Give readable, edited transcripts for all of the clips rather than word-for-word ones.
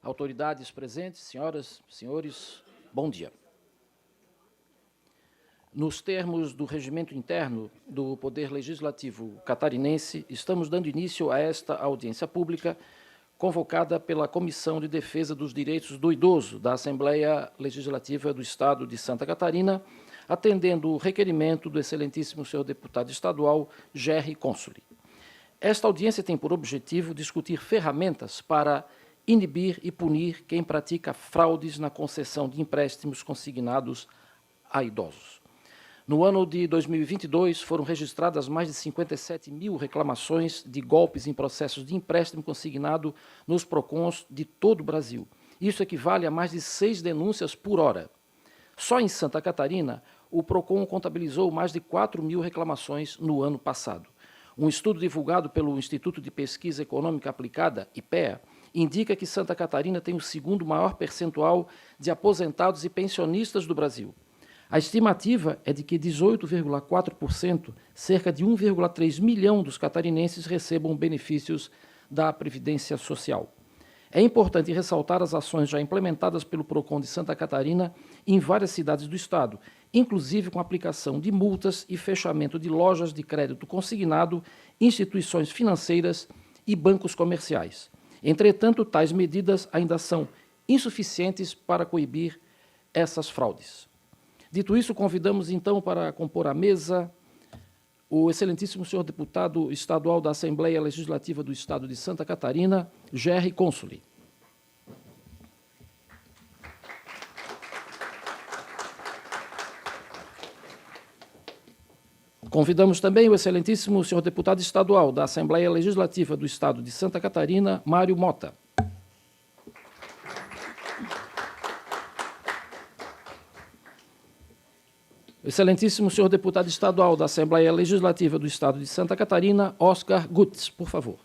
autoridades presentes, senhoras, senhores, bom dia. Nos termos do regimento interno do Poder Legislativo catarinense, estamos dando início a esta audiência pública convocada pela Comissão de Defesa dos Direitos do Idoso da Assembleia Legislativa do Estado de Santa Catarina, atendendo o requerimento do excelentíssimo senhor deputado estadual Gerry Consoli. Esta audiência tem por objetivo discutir ferramentas para inibir e punir quem pratica fraudes na concessão de empréstimos consignados a idosos. No ano de 2022, foram registradas mais de 57 mil reclamações de golpes em processos de empréstimo consignado nos PROCONs de todo o Brasil. Isso equivale a mais de 6 denúncias por hora. Só em Santa Catarina, o PROCON contabilizou mais de 4 mil reclamações no ano passado. Um estudo divulgado pelo Instituto de Pesquisa Econômica Aplicada, IPEA, indica que Santa Catarina tem o segundo maior percentual de aposentados e pensionistas do Brasil. A estimativa é de que 18,4%, cerca de 1,3 milhão dos catarinenses recebam benefícios da Previdência Social. É importante ressaltar as ações já implementadas pelo PROCON de Santa Catarina em várias cidades do estado, inclusive com aplicação de multas e fechamento de lojas de crédito consignado, instituições financeiras e bancos comerciais. Entretanto, tais medidas ainda são insuficientes para coibir essas fraudes. Dito isso, convidamos, então, para compor a mesa o excelentíssimo senhor deputado estadual da Assembleia Legislativa do Estado de Santa Catarina, Gerry Consoli. Convidamos também o excelentíssimo senhor deputado estadual da Assembleia Legislativa do Estado de Santa Catarina, Mário Mota. Excelentíssimo senhor deputado estadual da Assembleia Legislativa do Estado de Santa Catarina, Oscar Gutz, por favor.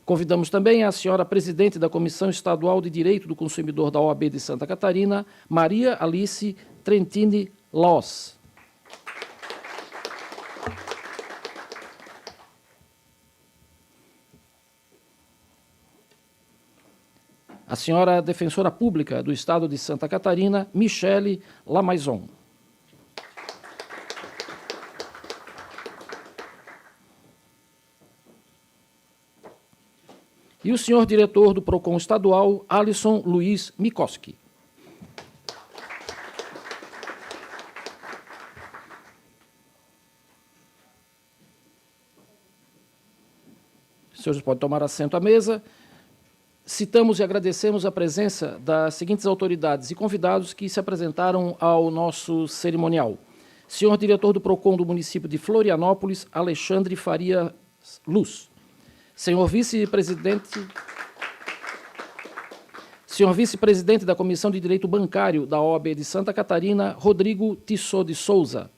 Convidamos também a senhora presidente da Comissão Estadual de Direito do Consumidor da OAB de Santa Catarina, Maria Alice Trentini Loss. A senhora defensora pública do Estado de Santa Catarina, Michele Lamaison. E o senhor diretor do PROCON estadual, Alisson Luiz Mikoski. Os senhores podem tomar assento à mesa. Citamos e agradecemos a presença das seguintes autoridades e convidados que se apresentaram ao nosso cerimonial. Senhor diretor do PROCON do município de Florianópolis, Alexandre Faria Luz. Senhor vice-presidente da Comissão de Direito Bancário da OAB de Santa Catarina, Rodrigo Tissot de Souza.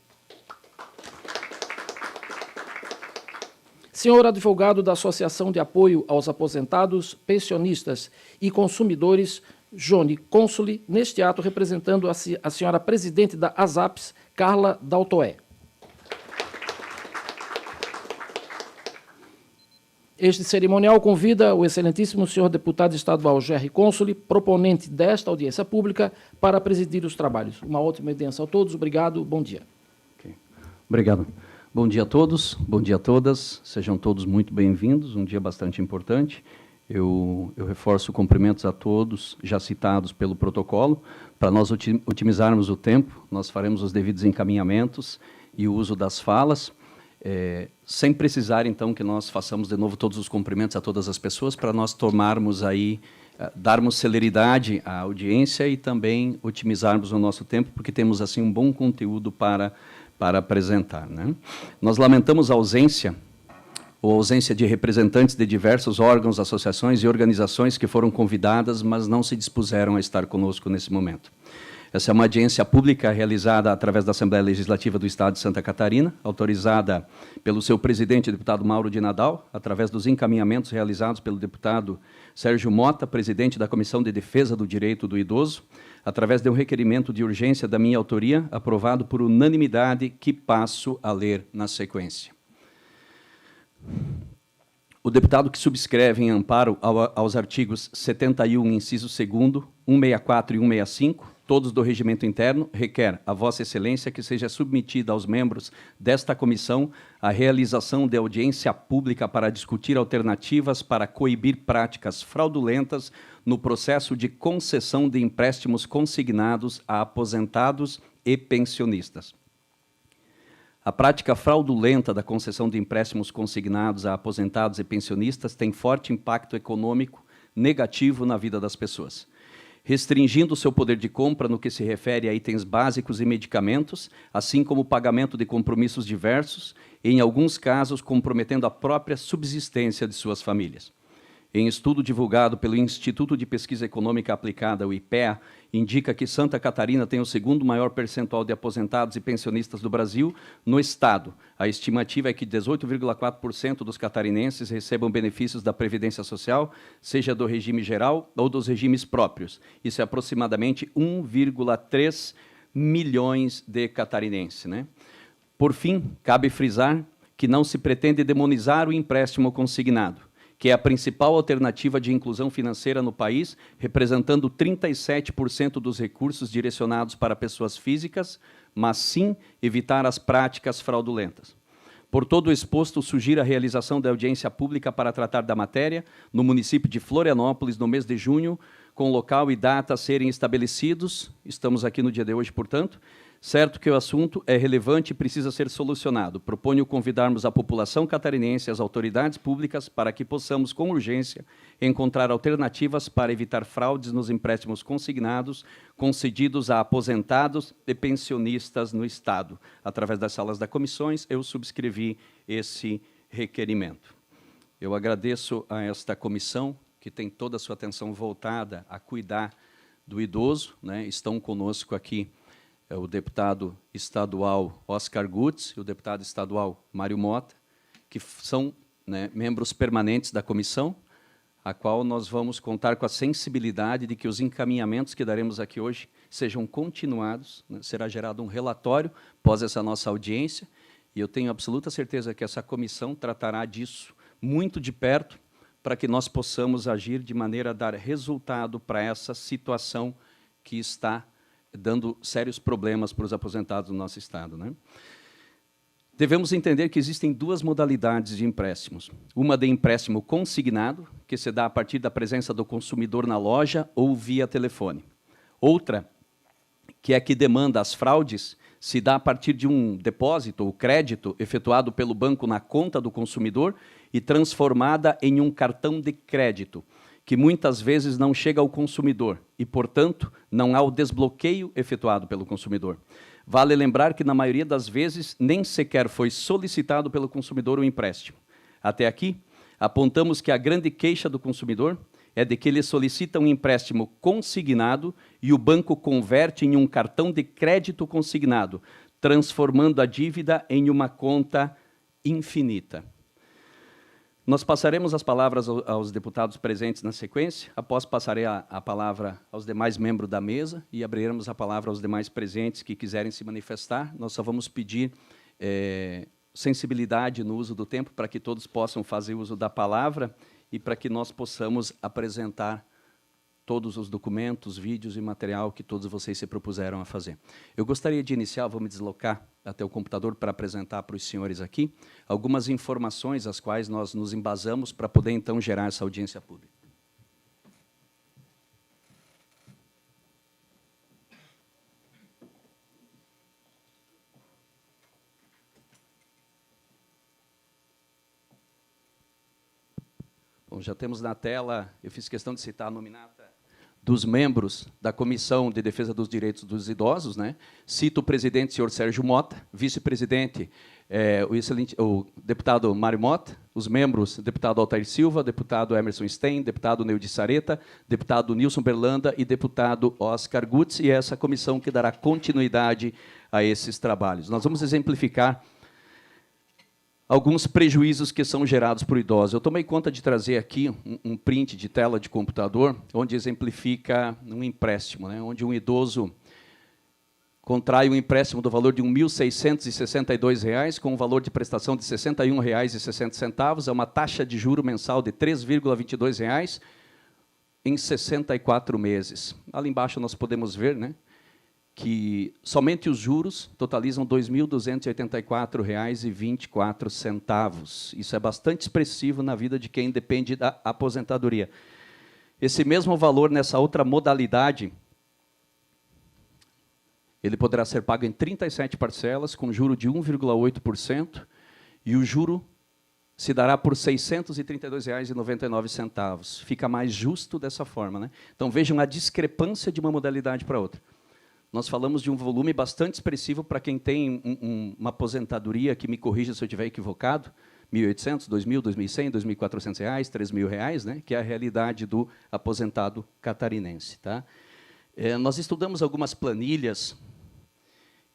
Senhor advogado da Associação de Apoio aos Aposentados, Pensionistas e Consumidores, Johnny Consoli, neste ato representando a senhora presidente da ASAPS, Carla Daltoé. Este cerimonial convida o excelentíssimo senhor deputado estadual Gerry Consoli, proponente desta audiência pública, para presidir os trabalhos. Uma ótima audiência a todos. Obrigado. Bom dia. Okay. Obrigado. Bom dia a todos, bom dia a todas, sejam todos muito bem-vindos, um dia bastante importante. Eu reforço cumprimentos a todos, já citados pelo protocolo. Para nós otimizarmos o tempo, nós faremos os devidos encaminhamentos e o uso das falas, sem precisar, então, que nós façamos de novo todos os cumprimentos a todas as pessoas, para nós tomarmos aí, darmos celeridade à audiência e também otimizarmos o nosso tempo, porque temos, assim, um bom conteúdo para apresentar, né? Nós lamentamos a ausência de representantes de diversos órgãos, associações e organizações que foram convidadas, mas não se dispuseram a estar conosco nesse momento. Essa é uma audiência pública realizada através da Assembleia Legislativa do Estado de Santa Catarina, autorizada pelo seu presidente, deputado Mauro de Nadal, através dos encaminhamentos realizados pelo deputado Sérgio Mota, presidente da Comissão de Defesa do Direito do Idoso, através de um requerimento de urgência da minha autoria, aprovado por unanimidade, que passo a ler na sequência. O deputado que subscreve em amparo aos artigos 71, inciso 2º, 164 e 165, todos do regimento interno, requer a Vossa Excelência que seja submetida aos membros desta comissão a realização de audiência pública para discutir alternativas para coibir práticas fraudulentas no processo de concessão de empréstimos consignados a aposentados e pensionistas. A prática fraudulenta da concessão de empréstimos consignados a aposentados e pensionistas tem forte impacto econômico negativo na vida das pessoas, restringindo seu poder de compra no que se refere a itens básicos e medicamentos, assim como o pagamento de compromissos diversos, e, em alguns casos, comprometendo a própria subsistência de suas famílias. Em estudo divulgado pelo Instituto de Pesquisa Econômica Aplicada, o IPEA, indica que Santa Catarina tem o segundo maior percentual de aposentados e pensionistas do Brasil no Estado. A estimativa é que 18,4% dos catarinenses recebam benefícios da Previdência Social, seja do regime geral ou dos regimes próprios. Isso é aproximadamente 1,3 milhões de catarinenses, né? Por fim, cabe frisar que não se pretende demonizar o empréstimo consignado, que é a principal alternativa de inclusão financeira no país, representando 37% dos recursos direcionados para pessoas físicas, mas sim evitar as práticas fraudulentas. Por todo o exposto, sugiro a realização da audiência pública para tratar da matéria no município de Florianópolis, no mês de junho, com local e data a serem estabelecidos. Estamos aqui no dia de hoje, portanto. Certo que o assunto é relevante e precisa ser solucionado. Proponho convidarmos a população catarinense e as autoridades públicas para que possamos, com urgência, encontrar alternativas para evitar fraudes nos empréstimos consignados concedidos a aposentados e pensionistas no Estado. Através das salas das comissões, eu subscrevi esse requerimento. Eu agradeço a esta comissão, que tem toda a sua atenção voltada a cuidar do idoso, né? Estão conosco aqui o deputado estadual Oscar Gutz e o deputado estadual Mário Mota, que são, né, membros permanentes da comissão, a qual nós vamos contar com a sensibilidade de que os encaminhamentos que daremos aqui hoje sejam continuados, né? Será gerado um relatório após essa nossa audiência, e eu tenho absoluta certeza que essa comissão tratará disso muito de perto, para que nós possamos agir de maneira a dar resultado para essa situação que está dando sérios problemas para os aposentados do nosso Estado, né? Devemos entender que existem duas modalidades de empréstimos. Uma de empréstimo consignado, que se dá a partir da presença do consumidor na loja ou via telefone. Outra, que é a que demanda as fraudes, se dá a partir de um depósito ou crédito efetuado pelo banco na conta do consumidor e transformada em um cartão de crédito, que muitas vezes não chega ao consumidor e, portanto, não há o desbloqueio efetuado pelo consumidor. Vale lembrar que, na maioria das vezes, nem sequer foi solicitado pelo consumidor o empréstimo. Até aqui, apontamos que a grande queixa do consumidor é de que ele solicita um empréstimo consignado e o banco converte em um cartão de crédito consignado, transformando a dívida em uma conta infinita. Nós passaremos as palavras aos deputados presentes na sequência, após passarei a palavra aos demais membros da mesa e abriremos a palavra aos demais presentes que quiserem se manifestar. Nós só vamos pedir sensibilidade no uso do tempo para que todos possam fazer uso da palavra e para que nós possamos apresentar todos os documentos, vídeos e material que todos vocês se propuseram a fazer. Eu gostaria de iniciar, vou me deslocar até o computador para apresentar para os senhores aqui algumas informações às quais nós nos embasamos para poder, então, gerar essa audiência pública. Bom, já temos na tela, eu fiz questão de citar a nominata dos membros da Comissão de Defesa dos Direitos dos Idosos, né? Cito o presidente, senhor Sérgio Mota, vice-presidente, o deputado Mário Mota, os membros, deputado Altair Silva, deputado Emerson Stein, deputado Neudi Sareta, deputado Nilson Berlanda e deputado Oscar Gutz, e essa comissão que dará continuidade a esses trabalhos. Nós vamos exemplificar alguns prejuízos que são gerados por idosos. Eu tomei conta de trazer aqui um print de tela de computador, onde exemplifica um empréstimo, né, onde um idoso contrai um empréstimo do valor de R$ 1.662, com um valor de prestação de R$ 61,60, é uma taxa de juro mensal de R$ 3,22 em 64 meses. Ali embaixo nós podemos ver, né, que somente os juros totalizam R$ 2.284,24. Isso é bastante expressivo na vida de quem depende da aposentadoria. Esse mesmo valor, nessa outra modalidade, ele poderá ser pago em 37 parcelas, com juro de 1,8%, e o juro se dará por R$ 632,99. Fica mais justo dessa forma, né? Então, vejam a discrepância de uma modalidade para outra. Nós falamos de um volume bastante expressivo para quem tem uma aposentadoria, que me corrija se eu estiver equivocado, R$ 1.800, R$ 2.000, R$ 2.100, R$ 2.400, R$ 3.000, né? Que é a realidade do aposentado catarinense. Tá? Nós estudamos algumas planilhas,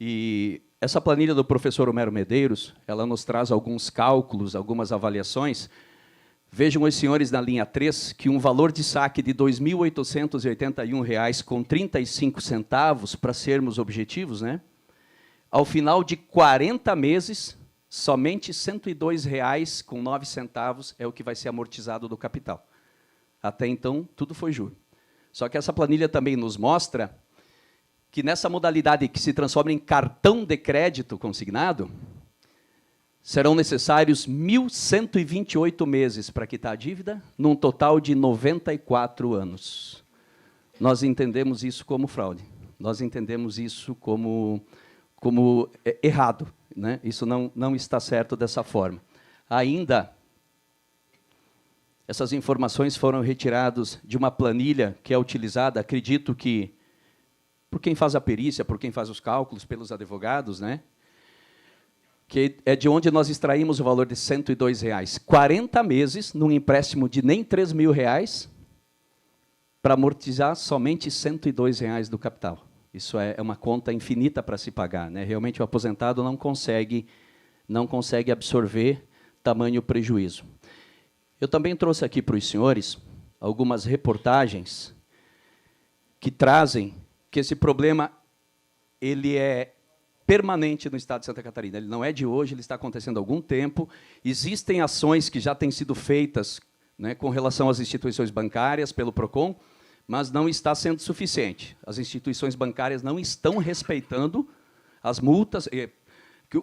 e essa planilha do professor Homero Medeiros, ela nos traz alguns cálculos, algumas avaliações. Vejam os senhores na linha 3, que um valor de saque de R$ 2.881,35, para sermos objetivos, né? Ao final de 40 meses, somente R$ 102,09 é o que vai ser amortizado do capital. Até então, tudo foi juro. Só que essa planilha também nos mostra que nessa modalidade que se transforma em cartão de crédito consignado, serão necessários 1.128 meses para quitar a dívida, num total de 94 anos. Nós entendemos isso como fraude. Nós entendemos isso como errado, né? Isso não está certo dessa forma. Ainda, essas informações foram retiradas de uma planilha que é utilizada, acredito que, por quem faz a perícia, por quem faz os cálculos, pelos advogados, né? Que é de onde nós extraímos o valor de R$ 102,00. 40 meses, num empréstimo de nem R$ 3.000, para amortizar somente R$ 102,00 do capital. Isso é uma conta infinita para se pagar, né? Realmente o aposentado não consegue absorver tamanho prejuízo. Eu também trouxe aqui para os senhores algumas reportagens que trazem que esse problema ele é permanente no estado de Santa Catarina. Ele não é de hoje, ele está acontecendo há algum tempo. Existem ações que já têm sido feitas, né, com relação às instituições bancárias pelo PROCON, mas não está sendo suficiente. As instituições bancárias não estão respeitando as multas.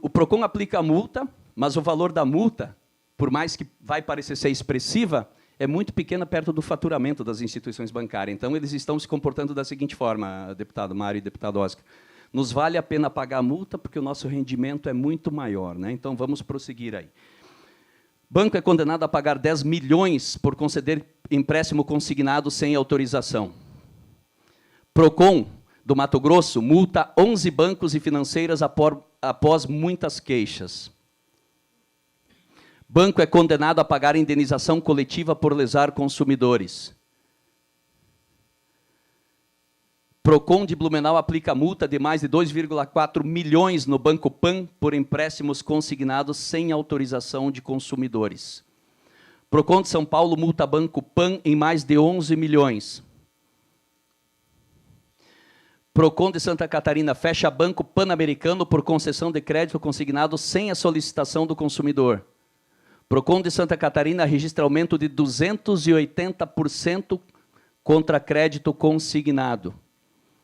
O PROCON aplica a multa, mas o valor da multa, por mais que vai parecer ser expressiva, é muito pequena perto do faturamento das instituições bancárias. Então, eles estão se comportando da seguinte forma, deputado Mário e deputado Oscar. Nos vale a pena pagar a multa porque o nosso rendimento é muito maior, né? Então, vamos prosseguir aí. Banco é condenado a pagar 10 milhões por conceder empréstimo consignado sem autorização. PROCON do Mato Grosso multa 11 bancos e financeiras após muitas queixas. Banco é condenado a pagar indenização coletiva por lesar consumidores. PROCON de Blumenau aplica multa de mais de 2,4 milhões no Banco PAN por empréstimos consignados sem autorização de consumidores. PROCON de São Paulo multa Banco PAN em mais de 11 milhões. PROCON de Santa Catarina fecha Banco Pan-Americano por concessão de crédito consignado sem a solicitação do consumidor. PROCON de Santa Catarina registra aumento de 280% contra crédito consignado.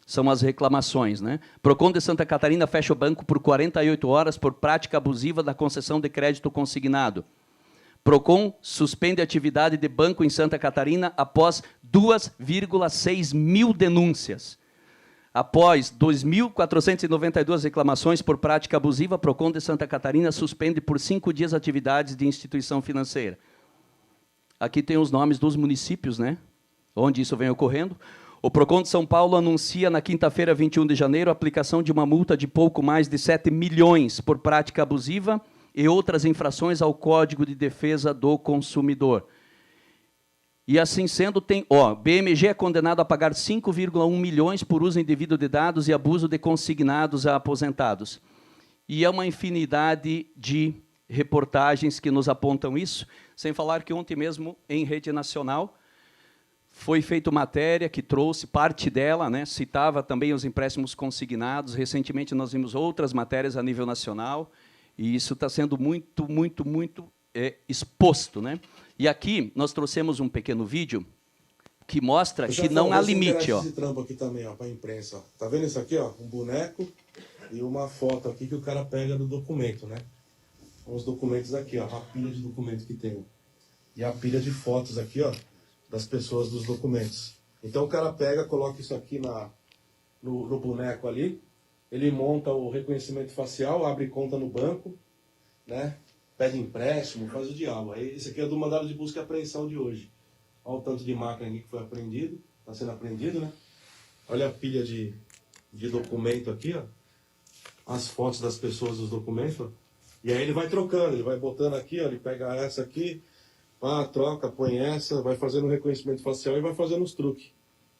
São as reclamações, né? PROCON de Santa Catarina fecha o banco por 48 horas por prática abusiva da concessão de crédito consignado. PROCON suspende a atividade de banco em Santa Catarina após 2,6 mil denúncias. Após 2.492 reclamações por prática abusiva, PROCON de Santa Catarina suspende por 5 dias atividades de instituição financeira. Aqui tem os nomes dos municípios, né, onde isso vem ocorrendo. O PROCON de São Paulo anuncia na quinta-feira, 21 de janeiro, a aplicação de uma multa de pouco mais de 7 milhões por prática abusiva e outras infrações ao Código de Defesa do Consumidor. E assim sendo, BMG é condenado a pagar 5,1 milhões por uso indevido de dados e abuso de consignados a aposentados. E é uma infinidade de reportagens que nos apontam isso, sem falar que ontem mesmo, em rede nacional, Foi feita matéria que trouxe parte dela, né, citava também os empréstimos consignados. Recentemente, nós vimos outras matérias a nível nacional, e isso está sendo muito exposto, né? E aqui nós trouxemos um pequeno vídeo que mostra que não há limite. Esse trampo aqui também, ó, para a imprensa. Ó. Tá vendo isso aqui, ó? Um boneco e uma foto aqui que o cara pega do documento, né? Uns documentos aqui, ó, a pilha de documentos que tem. E a pilha de fotos aqui, ó, das pessoas dos documentos. Então o cara pega, coloca isso aqui no boneco ali, ele monta o reconhecimento facial, abre conta no banco, né? Pede empréstimo, faz o diabo. Aí, esse aqui é do mandado de busca e apreensão de hoje. Olha o tanto de máquina aqui que foi apreendido, está sendo apreendido, né? Olha a pilha de documento aqui, ó. As fotos das pessoas dos documentos, ó. E aí ele vai trocando, ele vai botando aqui, ó, ele pega essa aqui, troca, põe essa, vai fazendo o reconhecimento facial e vai fazendo os truques,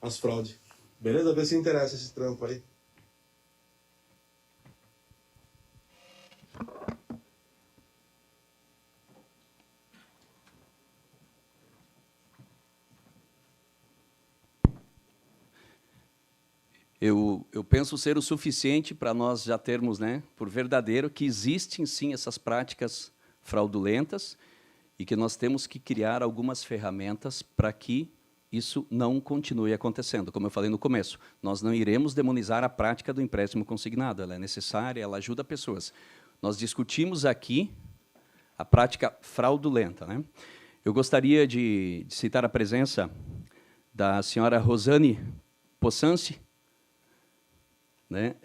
as fraudes. Beleza? Vê se interessa esse trampo aí. Eu penso ser o suficiente para nós já termos, né, por verdadeiro, que existem, sim, essas práticas fraudulentas e que nós temos que criar algumas ferramentas para que isso não continue acontecendo. Como eu falei no começo, nós não iremos demonizar a prática do empréstimo consignado. Ela é necessária, ela ajuda pessoas. Nós discutimos aqui a prática fraudulenta, né? Eu gostaria de citar a presença da senhora Rosane Possance, né,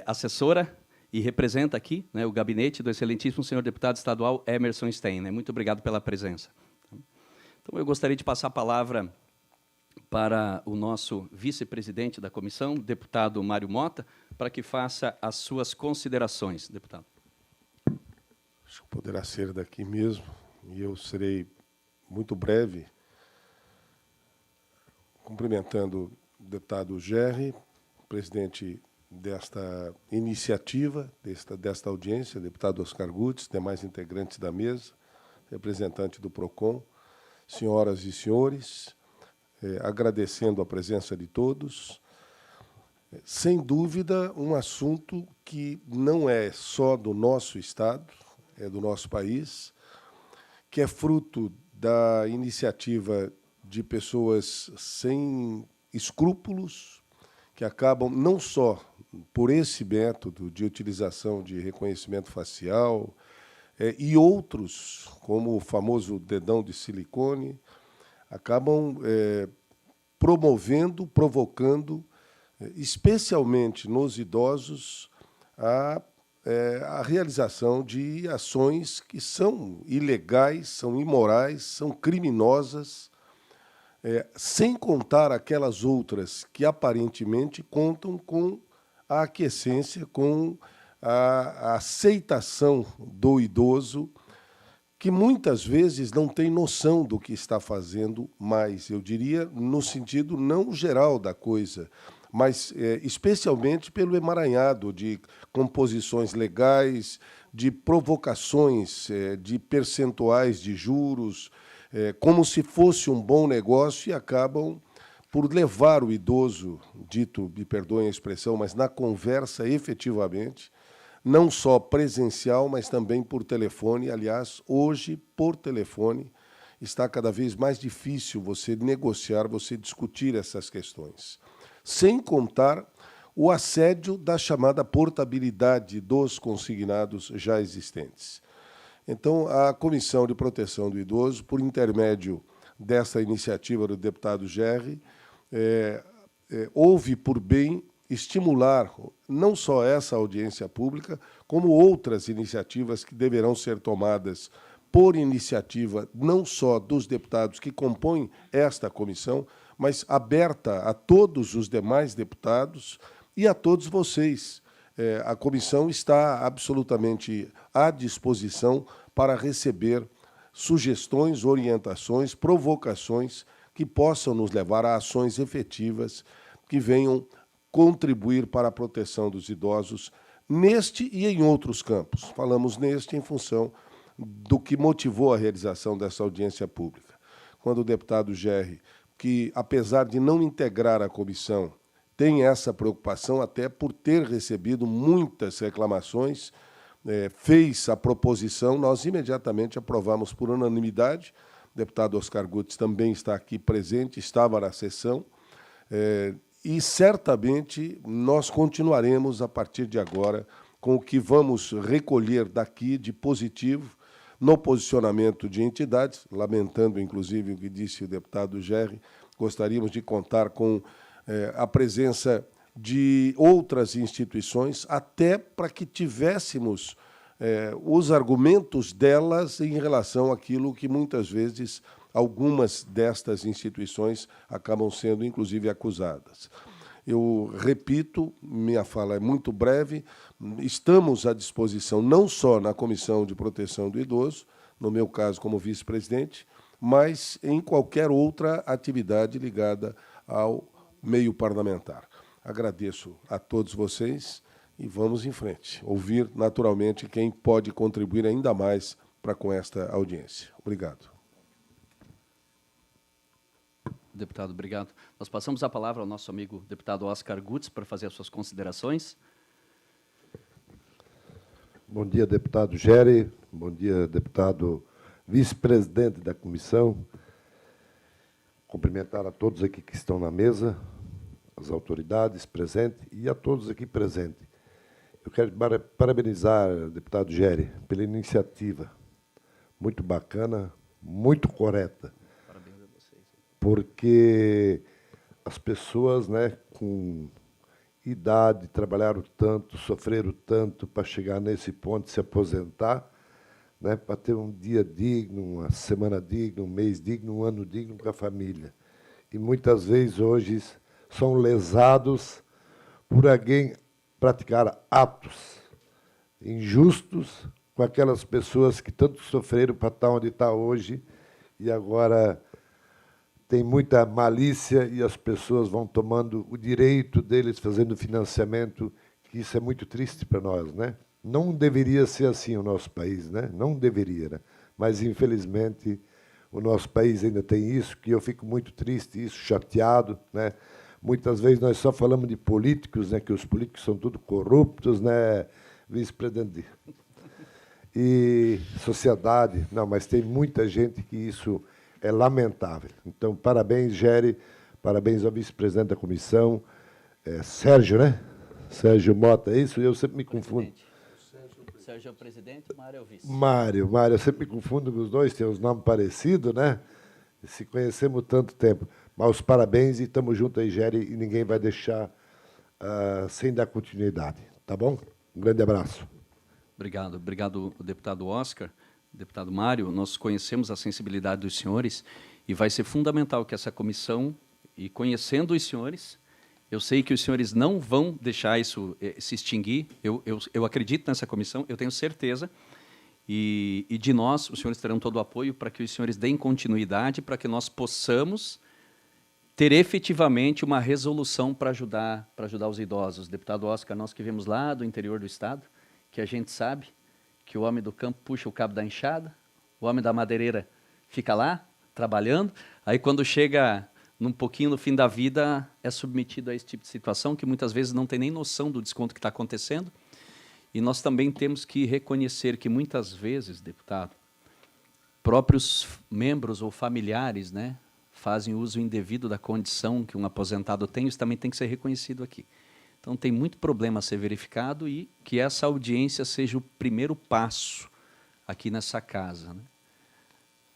assessora, e representa aqui, né, o gabinete do excelentíssimo senhor deputado estadual Emerson Stein. Né? Muito obrigado pela presença. Então, eu gostaria de passar a palavra para o nosso vice-presidente da comissão, deputado Mário Mota, para que faça as suas considerações, deputado. Acho que poderá ser daqui mesmo, e eu serei muito breve, cumprimentando o deputado Gerri, presidente desta iniciativa, desta audiência, deputado Oscar Gutz, demais integrantes da mesa, representante do PROCON, senhoras e senhores, agradecendo a presença de todos. Sem dúvida, um assunto que não é só do nosso Estado, é do nosso país, que é fruto da iniciativa de pessoas sem escrúpulos, que acabam não só por esse método de utilização de reconhecimento facial e outros, como o famoso dedão de silicone, acabam promovendo, provocando, especialmente nos idosos, a realização de ações que são ilegais, são imorais, são criminosas, sem contar aquelas outras que aparentemente contam com a aquiescência, com a aceitação do idoso, que muitas vezes não tem noção do que está fazendo mais, eu diria, no sentido não geral da coisa, mas especialmente pelo emaranhado de composições legais, de provocações, de percentuais de juros, como se fosse um bom negócio, e acabam por levar o idoso, dito, me perdoem a expressão, mas na conversa efetivamente, não só presencial, mas também por telefone. Aliás, hoje, por telefone, está cada vez mais difícil você negociar, você discutir essas questões. Sem contar o assédio da chamada portabilidade dos consignados já existentes. Então, a Comissão de Proteção do Idoso, por intermédio dessa iniciativa do deputado Gerri, houve por bem estimular não só essa audiência pública, como outras iniciativas que deverão ser tomadas por iniciativa não só dos deputados que compõem esta comissão, mas aberta a todos os demais deputados e a todos vocês. A comissão está absolutamente à disposição para receber sugestões, orientações, provocações que possam nos levar a ações efetivas que venham contribuir para a proteção dos idosos neste e em outros campos. Falamos neste em função do que motivou a realização dessa audiência pública. Quando o deputado Gerri que, apesar de não integrar a comissão, tem essa preocupação, até por ter recebido muitas reclamações, fez a proposição, nós imediatamente aprovamos por unanimidade. O deputado Oscar Gutz também está aqui presente, estava na sessão, e certamente nós continuaremos, a partir de agora, com o que vamos recolher daqui de positivo no posicionamento de entidades, lamentando, inclusive, o que disse o deputado Gerri, gostaríamos de contar com a presença de outras instituições, até para que tivéssemos os argumentos delas em relação àquilo que, muitas vezes, algumas destas instituições acabam sendo, inclusive, acusadas. Eu repito, minha fala é muito breve, estamos à disposição não só na Comissão de Proteção do Idoso, no meu caso como vice-presidente, mas em qualquer outra atividade ligada ao meio parlamentar. Agradeço a todos vocês e vamos em frente. Ouvir, naturalmente, quem pode contribuir ainda mais para com esta audiência. Obrigado. Deputado, obrigado. Nós passamos a palavra ao nosso amigo deputado Oscar Gutz para fazer as suas considerações. Bom dia, deputado Gerri. Bom dia, deputado vice-presidente da comissão. Cumprimentar a todos aqui que estão na mesa, as autoridades presentes e a todos aqui presentes. Eu quero parabenizar, deputado Gerri, pela iniciativa muito bacana, muito correta. Parabéns a vocês. Porque as pessoas, né, com idade, trabalharam tanto, sofreram tanto para chegar nesse ponto de se aposentar, né, para ter um dia digno, uma semana digna, um mês digno, um ano digno com a família. E muitas vezes hoje são lesados por alguém praticar atos injustos com aquelas pessoas que tanto sofreram para estar onde está hoje e agora tem muita malícia e as pessoas vão tomando o direito deles, fazendo financiamento, que isso é muito triste para nós, né? Não deveria ser assim o nosso país, né? Não deveria, né? Mas, infelizmente, o nosso país ainda tem isso, que eu fico muito triste, isso, chateado, né? Muitas vezes nós só falamos de políticos, né? Que os políticos são tudo corruptos, né? Vice-presidente. E sociedade, não, mas tem muita gente que isso é lamentável. Então, parabéns, Gerri, parabéns ao vice-presidente da comissão, Sérgio, né? Sérgio Mota, é isso? Eu sempre me confundo. Sérgio é o presidente, Mário é o vice. Mário, eu sempre me confundo com os dois, tem os nomes parecidos, né? Se conhecemos tanto tempo. Mas os parabéns e estamos juntos aí, Gerri, e ninguém vai deixar sem dar continuidade. Tá bom? Um grande abraço. Obrigado. Obrigado, deputado Oscar. Deputado Mário, nós conhecemos a sensibilidade dos senhores e vai ser fundamental que essa comissão, e conhecendo os senhores, eu sei que os senhores não vão deixar isso se extinguir, eu acredito nessa comissão, eu tenho certeza, e de nós, os senhores terão todo o apoio para que os senhores deem continuidade, para que nós possamos ter efetivamente uma resolução para ajudar os idosos. Deputado Oscar, nós que vemos lá do interior do Estado, que a gente sabe que o homem do campo puxa o cabo da enxada, o homem da madeireira fica lá, trabalhando, aí quando chega num pouquinho no fim da vida, é submetido a esse tipo de situação, que muitas vezes não tem nem noção do desconto que está acontecendo. E nós também temos que reconhecer que muitas vezes, deputado, próprios membros ou familiares, né, fazem uso indevido da condição que um aposentado tem, isso também tem que ser reconhecido aqui. Então, tem muito problema a ser verificado e que essa audiência seja o primeiro passo aqui nessa casa, né?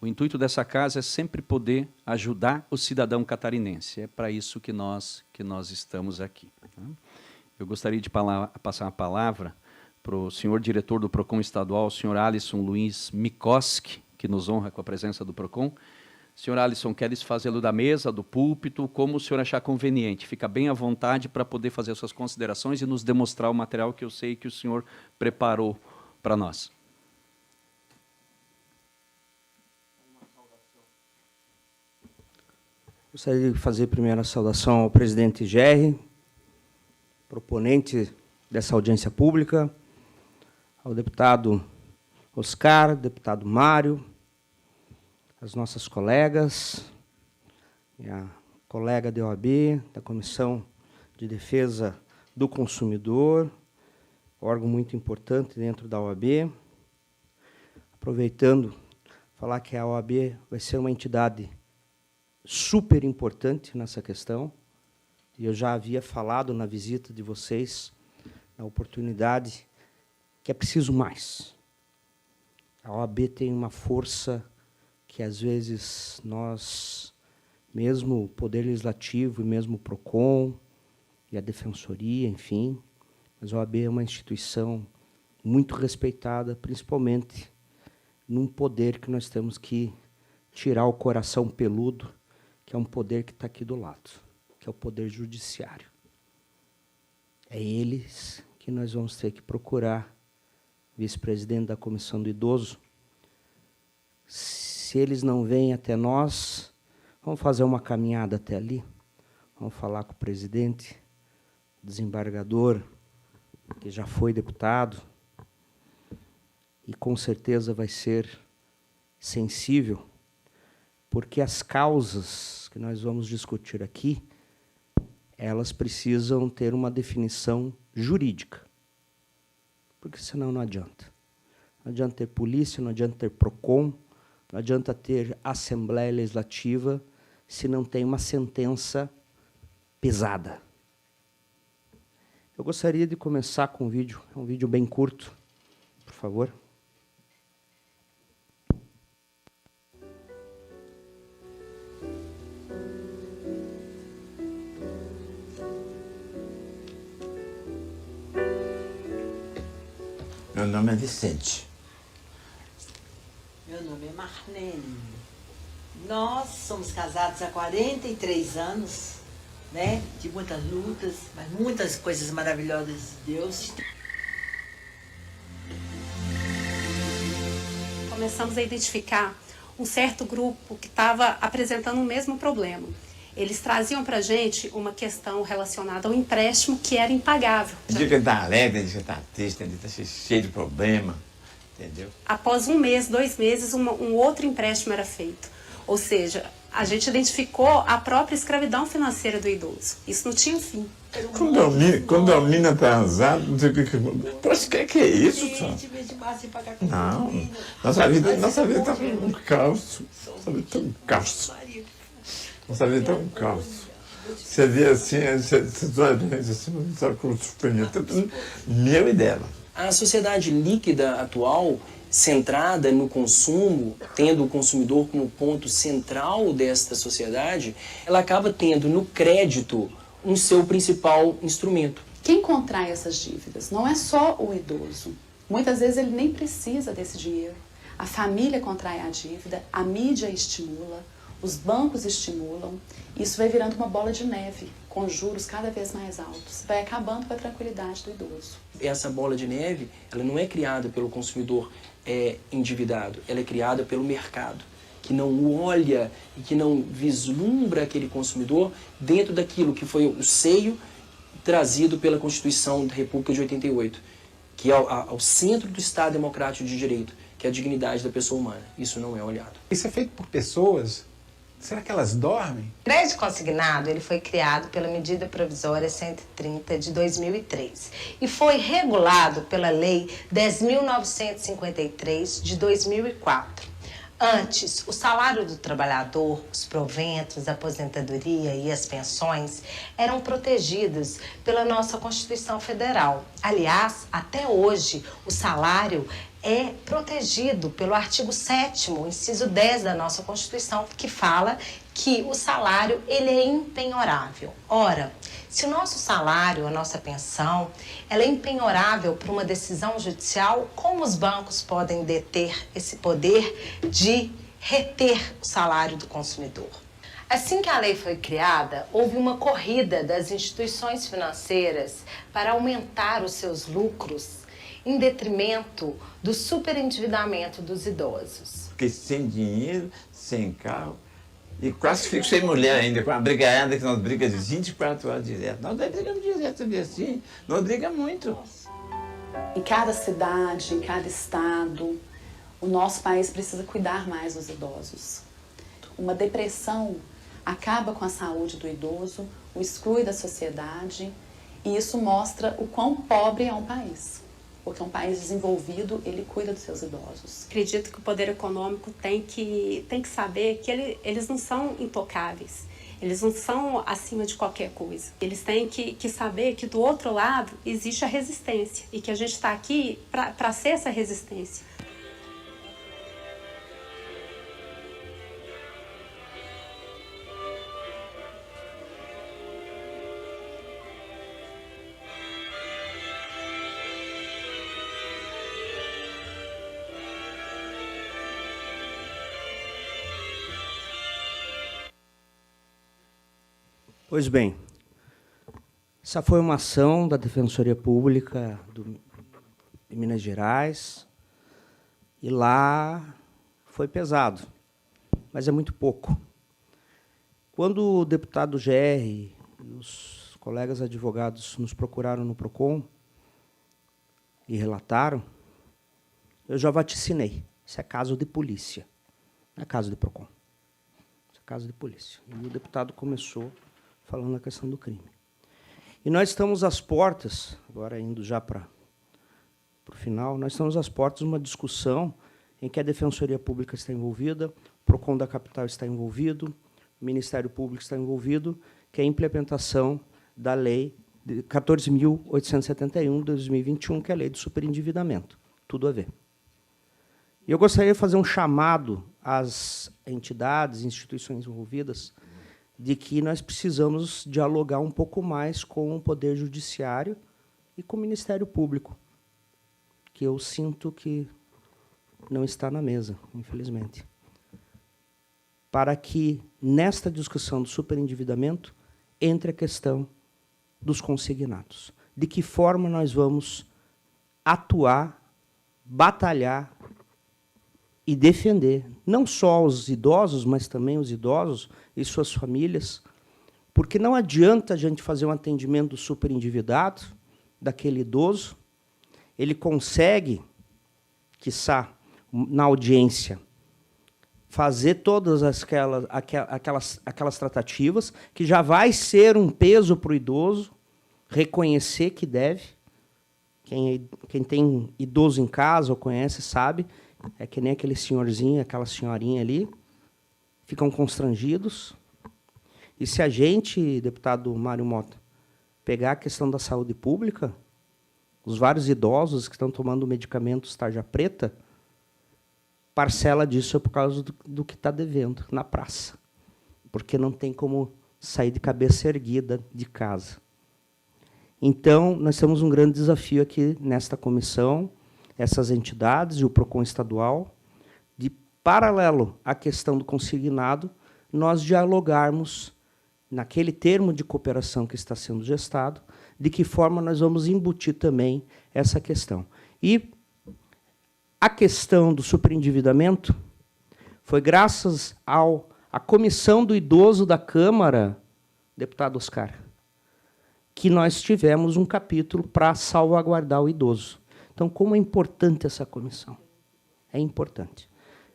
O intuito dessa casa é sempre poder ajudar o cidadão catarinense. É para isso que nós estamos aqui. Eu gostaria de passar a palavra para o senhor diretor do PROCON estadual, o senhor Alisson Luiz Mikoski, que nos honra com a presença do PROCON. Senhor Alisson, queres fazê-lo da mesa, do púlpito, como o senhor achar conveniente. Fica bem à vontade para poder fazer as suas considerações e nos demonstrar o material que eu sei que o senhor preparou para nós. Gostaria de fazer primeiro a saudação ao presidente Gerri, proponente dessa audiência pública, ao deputado Oscar, deputado Mário, as nossas colegas, minha colega da OAB, da Comissão de Defesa do Consumidor, órgão muito importante dentro da OAB. Aproveitando, falar que a OAB vai ser uma entidade super importante nessa questão, e eu já havia falado na visita de vocês, na oportunidade, que é preciso mais. A OAB tem uma força que, às vezes, nós, mesmo o Poder Legislativo, e mesmo o PROCON, e a Defensoria, enfim, mas a OAB é uma instituição muito respeitada, principalmente num poder que nós temos que tirar o coração peludo, que é um poder que está aqui do lado, que é o Poder Judiciário. É eles que nós vamos ter que procurar, vice-presidente da Comissão do Idoso. Se eles não vêm até nós, vamos fazer uma caminhada até ali, vamos falar com o presidente, desembargador, que já foi deputado, e com certeza vai ser sensível, porque as causas que nós vamos discutir aqui, elas precisam ter uma definição jurídica, porque senão não adianta. Não adianta ter polícia, não adianta ter PROCON, não adianta ter Assembleia Legislativa se não tem uma sentença pesada. Eu gostaria de começar com um vídeo, é um vídeo bem curto, por favor. Meu nome é Vicente. Meu nome é Marlene. Nós somos casados há 43 anos, né? De muitas lutas, mas muitas coisas maravilhosas de Deus. Começamos a identificar um certo grupo que estava apresentando o mesmo problema. Eles traziam para a gente uma questão relacionada ao empréstimo que era impagável. Tem dia que ele está alegre, tem dia que ele está triste, tem dia que está cheio de problema, entendeu? Após 1 mês, 2 meses, um outro empréstimo era feito. Ou seja, a gente identificou a própria escravidão financeira do idoso. Isso não tinha fim. Quando a menina está azada, não sei o que... Poxa, o que é isso, só? Não, nossa vida está um caos. Nossa vida está um caos. Nossa vida está um caos. Você vê assim, você olha assim, não sabe como suspender, tanto meu e dela. A sociedade líquida atual, centrada no consumo, tendo o consumidor como ponto central desta sociedade, ela acaba tendo no crédito um seu principal instrumento. Quem contrai essas dívidas não é só o idoso. Muitas vezes ele nem precisa desse dinheiro. A família contrai a dívida, a mídia estimula, os bancos estimulam. Isso vai virando uma bola de neve, com juros cada vez mais altos. Vai acabando com a tranquilidade do idoso. Essa bola de neve, ela não é criada pelo consumidor endividado, ela é criada pelo mercado, que não olha e que não vislumbra aquele consumidor dentro daquilo que foi o seio trazido pela Constituição da República de 88, que é ao centro do Estado Democrático de Direito, que é a dignidade da pessoa humana. Isso não é olhado. Isso é feito por pessoas? Será que elas dormem? O crédito consignado ele foi criado pela Medida Provisória 130 de 2003 e foi regulado pela Lei 10.953 de 2004. Antes, o salário do trabalhador, os proventos, a aposentadoria e as pensões eram protegidos pela nossa Constituição Federal. Aliás, até hoje, o salário é protegido pelo artigo 7º, inciso 10 da nossa Constituição, que fala que o salário ele é impenhorável. Ora, se o nosso salário, a nossa pensão, ela é impenhorável por uma decisão judicial, como os bancos podem deter esse poder de reter o salário do consumidor? Assim que a lei foi criada, houve uma corrida das instituições financeiras para aumentar os seus lucros em detrimento do superendividamento dos idosos. Fiquei sem dinheiro, sem carro, e quase fico sem mulher ainda, com uma brigaiada que nós brigamos de 24 horas direto. Nós brigamos direto, assim, nós brigamos muito. Em cada cidade, em cada estado, o nosso país precisa cuidar mais dos idosos. Uma depressão acaba com a saúde do idoso, o exclui da sociedade, e isso mostra o quão pobre é um país. Porque um país desenvolvido, ele cuida dos seus idosos. Acredito que o poder econômico tem que saber que eles não são intocáveis. Eles não são acima de qualquer coisa. Eles têm que saber que do outro lado existe a resistência e que a gente está aqui para ser essa resistência. Pois bem, essa foi uma ação da Defensoria Pública de Minas Gerais, e lá foi pesado, mas é muito pouco. Quando o deputado GR e os colegas advogados nos procuraram no PROCON e relataram, eu já vaticinei. Isso é caso de polícia, não é caso de PROCON. Isso é caso de polícia. E o deputado começou falando na questão do crime. E nós estamos às portas, agora indo já para o final, nós estamos às portas de uma discussão em que a Defensoria Pública está envolvida, o PROCON da capital está envolvido, o Ministério Público está envolvido, que é a implementação da Lei 14.871 de 2021, que é a Lei do Superendividamento. Tudo a ver. E eu gostaria de fazer um chamado às entidades, instituições envolvidas, de que nós precisamos dialogar um pouco mais com o Poder Judiciário e com o Ministério Público, que eu sinto que não está na mesa, infelizmente. Para que, nesta discussão do superendividamento, entre a questão dos consignados. De que forma nós vamos atuar, batalhar e defender, não só os idosos, mas também os idosos e suas famílias, porque não adianta a gente fazer um atendimento superendividado daquele idoso, ele consegue, quiçá, na audiência, fazer todas aquelas tratativas, que já vai ser um peso para o idoso, reconhecer que deve. Quem tem idoso em casa ou conhece sabe, é que nem aquele senhorzinho, aquela senhorinha ali, ficam constrangidos. E se a gente, deputado Mário Mota, pegar a questão da saúde pública, os vários idosos que estão tomando medicamentos tarja preta, parcela disso é por causa do que está devendo na praça, porque não tem como sair de cabeça erguida de casa. Então, nós temos um grande desafio aqui nesta comissão, essas entidades e o PROCON estadual, de, paralelo à questão do consignado, nós dialogarmos naquele termo de cooperação que está sendo gestado, de que forma nós vamos embutir também essa questão. E a questão do superendividamento foi graças à Comissão do Idoso da Câmara, deputado Oscar, que nós tivemos um capítulo para salvaguardar o idoso. Então, como é importante essa comissão? É importante.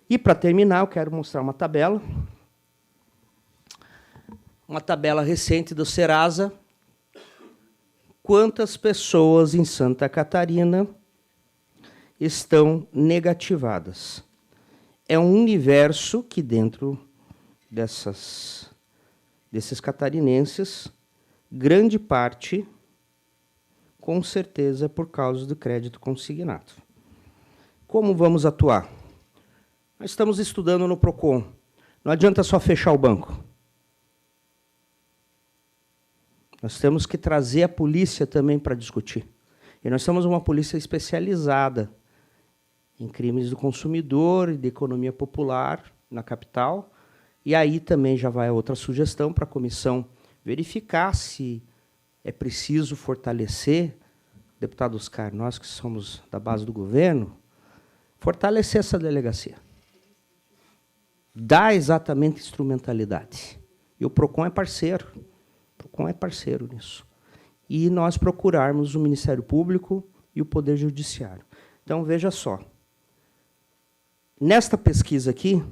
E, para terminar, eu quero mostrar uma tabela recente do Serasa. Quantas pessoas em Santa Catarina estão negativadas? É um universo que, dentro desses catarinenses, grande parte, com certeza, por causa do crédito consignado. Como vamos atuar? Nós estamos estudando no PROCON. Não adianta só fechar o banco. Nós temos que trazer a polícia também para discutir. E nós temos uma polícia especializada em crimes do consumidor e de economia popular na capital. E aí também já vai outra sugestão para a comissão verificar se é preciso fortalecer, deputado Oscar, nós que somos da base do governo, fortalecer essa delegacia. Dar exatamente instrumentalidade. E o PROCON é parceiro. O PROCON é parceiro nisso. E nós procurarmos o Ministério Público e o Poder Judiciário. Então, veja só. Nesta pesquisa aqui,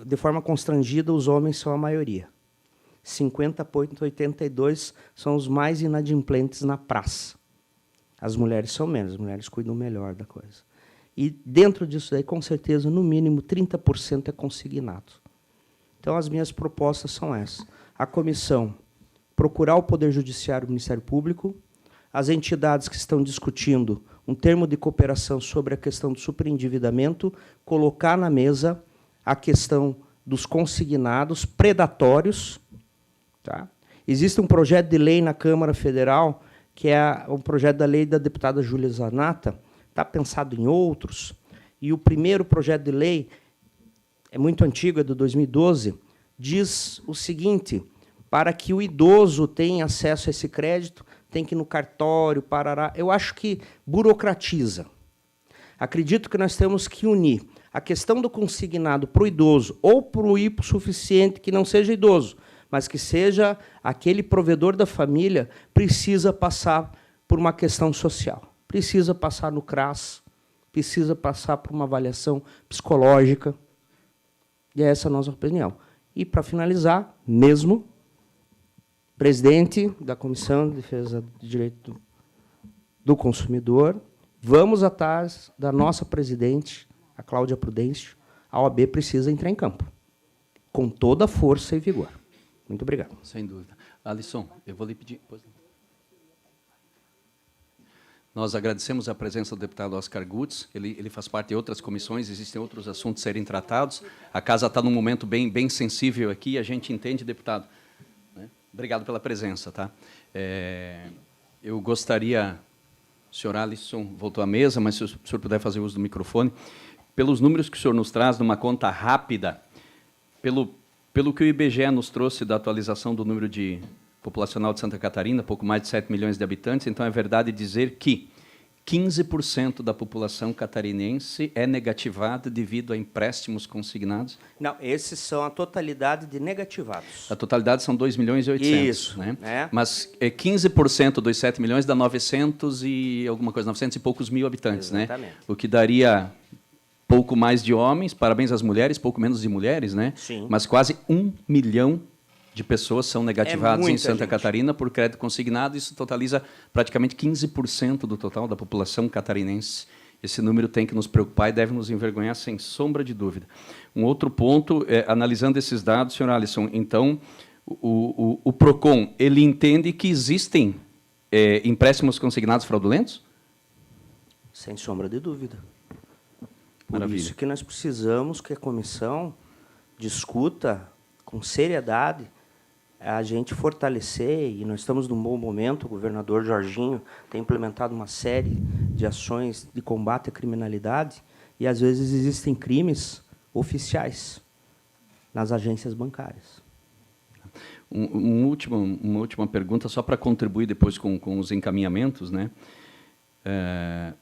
de forma constrangida, os homens são a maioria. 50,82% são os mais inadimplentes na praça. As mulheres são menos, as mulheres cuidam melhor da coisa. E dentro disso aí, com certeza, no mínimo 30% é consignado. Então, as minhas propostas são essas. A comissão procurar o Poder Judiciário e o Ministério Público, as entidades que estão discutindo um termo de cooperação sobre a questão do superendividamento, colocar na mesa a questão dos consignados predatórios. Tá? Existe um projeto de lei na Câmara Federal, que é um projeto da lei da deputada Júlia Zanata, está pensado em outros, e o primeiro projeto de lei, é muito antigo, é de 2012, diz o seguinte: para que o idoso tenha acesso a esse crédito, tem que ir no cartório, parará. Eu acho que burocratiza. Acredito que nós temos que unir a questão do consignado para o idoso ou para o hipossuficiente que não seja idoso, mas que seja aquele provedor da família, precisa passar por uma questão social. Precisa passar no CRAS, precisa passar por uma avaliação psicológica. E é essa a nossa opinião. E, para finalizar, mesmo, presidente da Comissão de Defesa do Direito do Consumidor, vamos atrás da nossa presidente, a Cláudia Prudêncio. A OAB precisa entrar em campo, com toda a força e vigor. Muito obrigado. Sem dúvida. Alisson, eu vou lhe pedir... Nós agradecemos a presença do deputado Oscar Gutz. Ele faz parte de outras comissões, existem outros assuntos a serem tratados. A casa está num momento bem sensível aqui, a gente entende, deputado. Obrigado pela presença. Tá? Eu gostaria... O senhor Alisson voltou à mesa, mas se o senhor puder fazer uso do microfone. Pelos números que o senhor nos traz, numa conta rápida, pelo que o IBGE nos trouxe da atualização do número de populacional de Santa Catarina, pouco mais de 7 milhões de habitantes, então é verdade dizer que 15% da população catarinense é negativada devido a empréstimos consignados? Não, esses são a totalidade de negativados. A totalidade são 2 milhões e 800. Isso. Né? Mas 15% dos 7 milhões dá 900 e alguma coisa, 900 e poucos mil habitantes. Exatamente. Né? O que daria pouco mais de homens, parabéns às mulheres, pouco menos de mulheres, né? Sim. Mas quase 1 milhão de pessoas são negativadas em Santa Catarina por crédito consignado. Isso totaliza praticamente 15% do total da população catarinense. Esse número tem que nos preocupar e deve nos envergonhar, sem sombra de dúvida. Um outro ponto, analisando esses dados, senhor Alisson, então, o PROCON, ele entende que existem empréstimos consignados fraudulentos? Sem sombra de dúvida. Por Maravilha. isso que nós precisamos que a comissão discuta com seriedade a gente fortalecer, e nós estamos num bom momento, o governador Jorginho tem implementado uma série de ações de combate à criminalidade, e às vezes existem crimes oficiais nas agências bancárias. Uma última pergunta, só para contribuir depois com os encaminhamentos, né?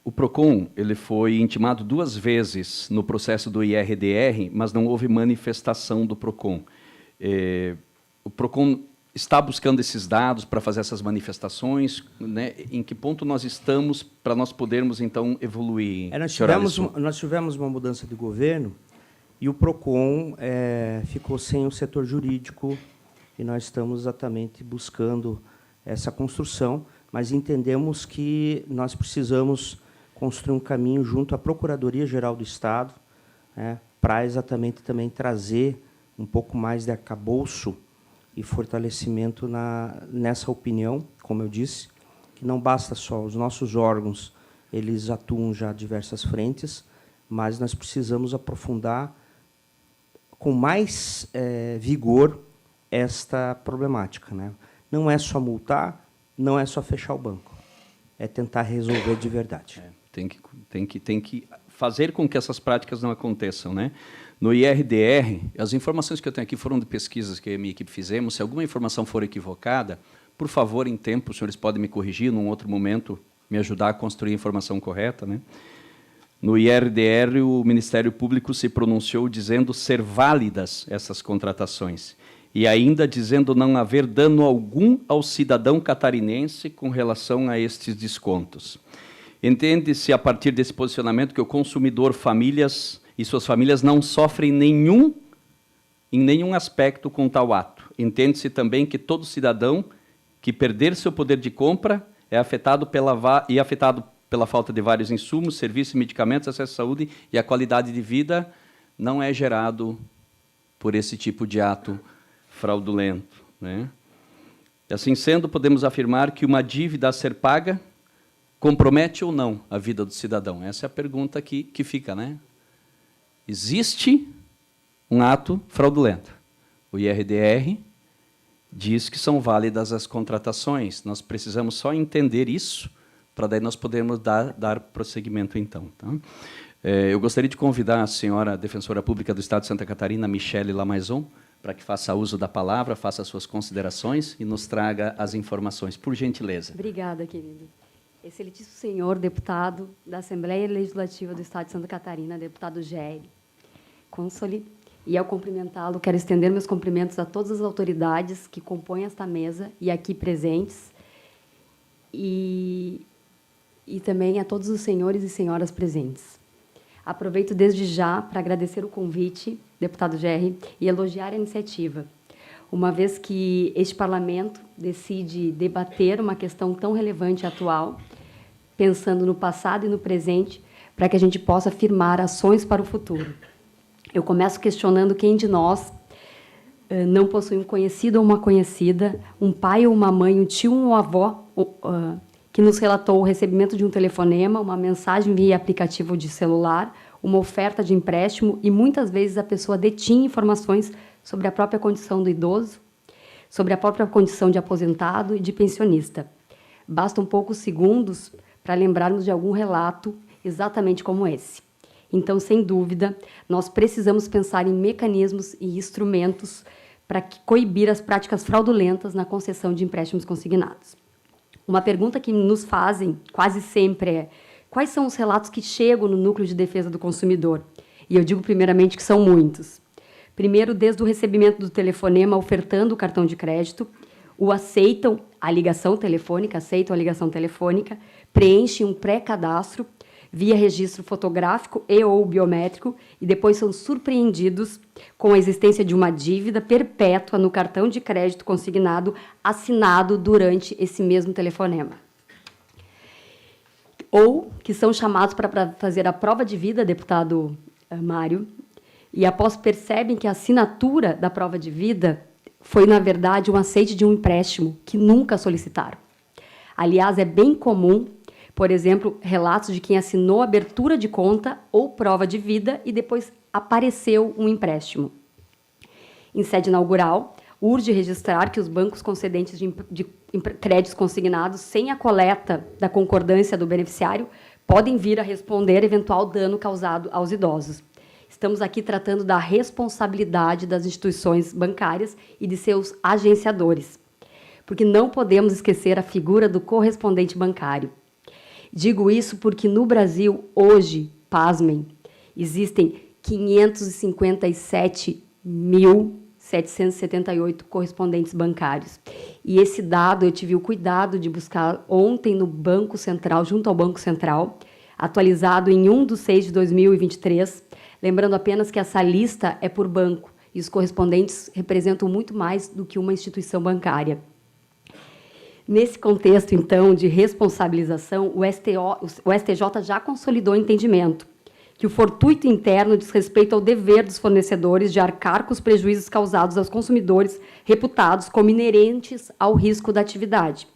O PROCON ele foi intimado 2 vezes no processo do IRDR, mas não houve manifestação do PROCON. O PROCON está buscando esses dados para fazer essas manifestações, né? Em que ponto nós estamos para nós podermos, então, evoluir? Nós tivemos uma mudança de governo e o PROCON ficou sem o setor jurídico, e nós estamos exatamente buscando essa construção, mas entendemos que nós precisamos construir um caminho junto à Procuradoria-Geral do Estado, né, para exatamente também trazer um pouco mais de arcabouço e fortalecimento nessa opinião, como eu disse, que não basta só os nossos órgãos, eles atuam já em diversas frentes, mas nós precisamos aprofundar com mais vigor esta problemática, né? Não é só multar, não é só fechar o banco, é tentar resolver de verdade. Tem que fazer com que essas práticas não aconteçam, né? No IRDR, as informações que eu tenho aqui foram de pesquisas que a minha equipe fizemos. Se alguma informação for equivocada, por favor, em tempo, os senhores podem me corrigir, num outro momento, me ajudar a construir a informação correta, né? No IRDR, o Ministério Público se pronunciou dizendo ser válidas essas contratações, e ainda dizendo não haver dano algum ao cidadão catarinense com relação a estes descontos. Entende-se, a partir desse posicionamento, que o consumidor, famílias e suas famílias não sofrem em nenhum aspecto com tal ato. Entende-se também que todo cidadão que perder seu poder de compra é afetado pela falta de vários insumos, serviços, medicamentos, acesso à saúde, e a qualidade de vida não é gerado por esse tipo de ato fraudulento, né? E assim sendo, podemos afirmar que uma dívida a ser paga compromete ou não a vida do cidadão? Essa é a pergunta que fica, né? Existe um ato fraudulento. O IRDR diz que são válidas as contratações. Nós precisamos só entender isso, para daí nós podermos dar prosseguimento, então. Tá? Eu gostaria de convidar a senhora defensora pública do Estado de Santa Catarina, Michele Lamaison, para que faça uso da palavra, faça as suas considerações e nos traga as informações, por gentileza. Obrigada, querido. Excelentíssimo senhor deputado da Assembleia Legislativa do Estado de Santa Catarina, deputado Géry Consoli, e ao cumprimentá-lo, quero estender meus cumprimentos a todas as autoridades que compõem esta mesa e aqui presentes, e também a todos os senhores e senhoras presentes. Aproveito desde já para agradecer o convite, deputado Géry, e elogiar a iniciativa, uma vez que este parlamento decide debater uma questão tão relevante e atual, pensando no passado e no presente, para que a gente possa firmar ações para o futuro. Eu começo questionando quem de nós não possui um conhecido ou uma conhecida, um pai ou uma mãe, um tio ou uma avó, que nos relatou o recebimento de um telefonema, uma mensagem via aplicativo de celular, uma oferta de empréstimo, e muitas vezes a pessoa detinha informações sobre a própria condição do idoso, sobre a própria condição de aposentado e de pensionista. Bastam poucos segundos para lembrarmos de algum relato exatamente como esse. Então, sem dúvida, nós precisamos pensar em mecanismos e instrumentos para coibir as práticas fraudulentas na concessão de empréstimos consignados. Uma pergunta que nos fazem quase sempre é: quais são os relatos que chegam no Núcleo de Defesa do Consumidor? E eu digo primeiramente que são muitos. Primeiro, desde o recebimento do telefonema ofertando o cartão de crédito, aceitam a ligação telefônica, preenchem um pré-cadastro via registro fotográfico e ou biométrico, e depois são surpreendidos com a existência de uma dívida perpétua no cartão de crédito consignado assinado durante esse mesmo telefonema. Ou que são chamados para fazer a prova de vida, deputado Mário, e após percebem que a assinatura da prova de vida foi, na verdade, um aceite de um empréstimo que nunca solicitaram. Aliás, é bem comum, por exemplo, relatos de quem assinou abertura de conta ou prova de vida e depois apareceu um empréstimo. Em sede inaugural, urge registrar que os bancos concedentes de créditos consignados sem a coleta da concordância do beneficiário podem vir a responder eventual dano causado aos idosos. Estamos aqui tratando da responsabilidade das instituições bancárias e de seus agenciadores, porque não podemos esquecer a figura do correspondente bancário. Digo isso porque no Brasil, hoje, pasmem, existem 557.778 correspondentes bancários. E esse dado eu tive o cuidado de buscar ontem no Banco Central, junto ao Banco Central, atualizado em 1/6/2023, lembrando apenas que essa lista é por banco e os correspondentes representam muito mais do que uma instituição bancária. Nesse contexto, então, de responsabilização, o STJ já consolidou o entendimento que o fortuito interno diz respeito ao dever dos fornecedores de arcar com os prejuízos causados aos consumidores reputados como inerentes ao risco da atividade.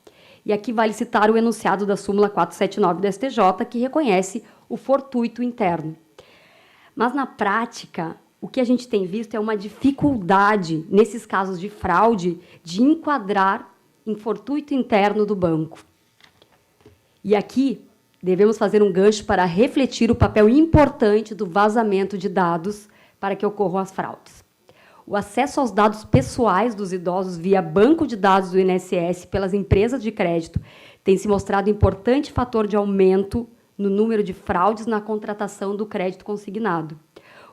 E aqui vale citar o enunciado da súmula 479 do STJ, que reconhece o fortuito interno. Mas, na prática, o que a gente tem visto é uma dificuldade, nesses casos de fraude, de enquadrar em fortuito interno do banco. E aqui devemos fazer um gancho para refletir o papel importante do vazamento de dados para que ocorram as fraudes. O acesso aos dados pessoais dos idosos via banco de dados do INSS pelas empresas de crédito tem se mostrado importante fator de aumento no número de fraudes na contratação do crédito consignado.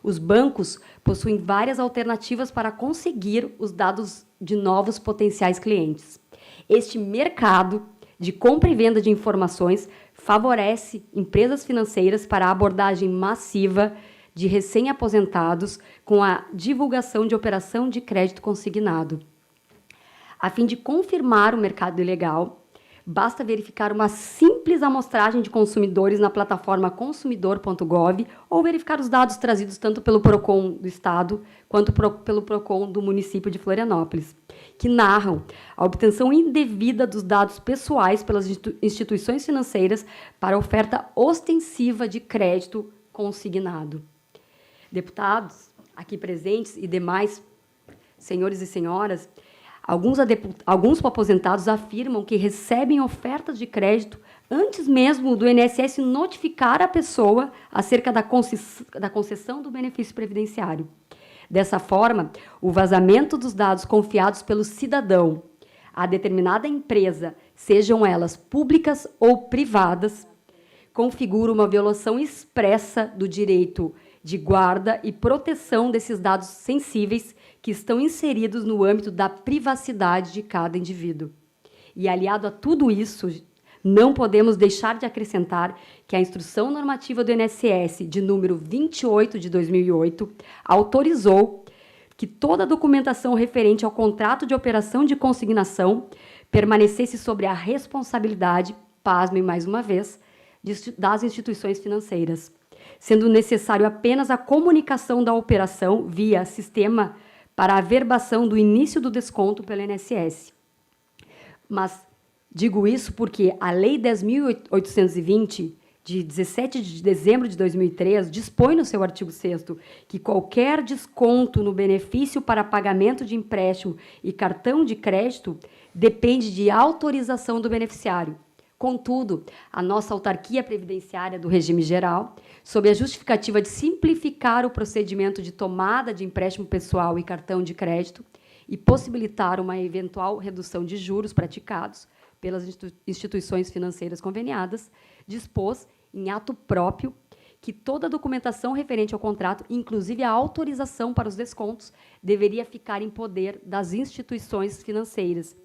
Os bancos possuem várias alternativas para conseguir os dados de novos potenciais clientes. Este mercado de compra e venda de informações favorece empresas financeiras para a abordagem massiva de recém-aposentados com a divulgação de operação de crédito consignado. A fim de confirmar o mercado ilegal, basta verificar uma simples amostragem de consumidores na plataforma consumidor.gov ou verificar os dados trazidos tanto pelo PROCON do Estado quanto pelo PROCON do município de Florianópolis, que narram a obtenção indevida dos dados pessoais pelas instituições financeiras para oferta ostensiva de crédito consignado. Deputados aqui presentes e demais senhores e senhoras, alguns aposentados afirmam que recebem ofertas de crédito antes mesmo do INSS notificar a pessoa acerca da concessão do benefício previdenciário. Dessa forma, o vazamento dos dados confiados pelo cidadão a determinada empresa, sejam elas públicas ou privadas, configura uma violação expressa do direito de guarda e proteção desses dados sensíveis que estão inseridos no âmbito da privacidade de cada indivíduo. E, aliado a tudo isso, não podemos deixar de acrescentar que a Instrução Normativa do INSS, de número 28 de 2008, autorizou que toda a documentação referente ao contrato de operação de consignação permanecesse sobre a responsabilidade, pasmem mais uma vez, das instituições financeiras, sendo necessário apenas a comunicação da operação via sistema para a averbação do início do desconto pelo INSS. Mas digo isso porque a Lei 10.820, de 17 de dezembro de 2003, dispõe no seu artigo 6º que qualquer desconto no benefício para pagamento de empréstimo e cartão de crédito depende de autorização do beneficiário. Contudo, a nossa autarquia previdenciária do regime geral, sob a justificativa de simplificar o procedimento de tomada de empréstimo pessoal e cartão de crédito e possibilitar uma eventual redução de juros praticados pelas instituições financeiras conveniadas, dispôs, em ato próprio, que toda a documentação referente ao contrato, inclusive a autorização para os descontos, deveria ficar em poder das instituições financeiras,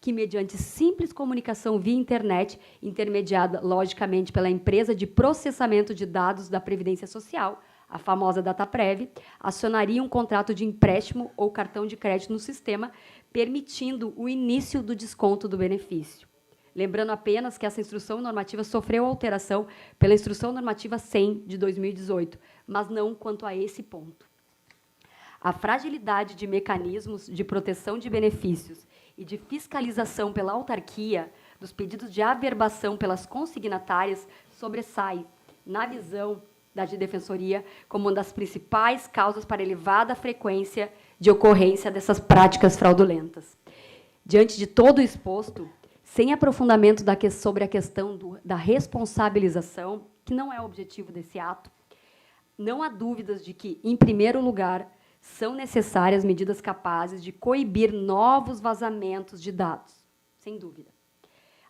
que, mediante simples comunicação via internet, intermediada, logicamente, pela empresa de processamento de dados da Previdência Social, a famosa DataPrev, acionaria um contrato de empréstimo ou cartão de crédito no sistema, permitindo o início do desconto do benefício. Lembrando apenas que essa instrução normativa sofreu alteração pela Instrução Normativa 100, de 2018, mas não quanto a esse ponto. A fragilidade de mecanismos de proteção de benefícios e de fiscalização pela autarquia dos pedidos de averbação pelas consignatárias sobressai, na visão da Defensoria, como uma das principais causas para elevada frequência de ocorrência dessas práticas fraudulentas. Diante de todo o exposto, sem aprofundamento sobre a questão da responsabilização, que não é o objetivo desse ato, não há dúvidas de que, em primeiro lugar, são necessárias medidas capazes de coibir novos vazamentos de dados, sem dúvida.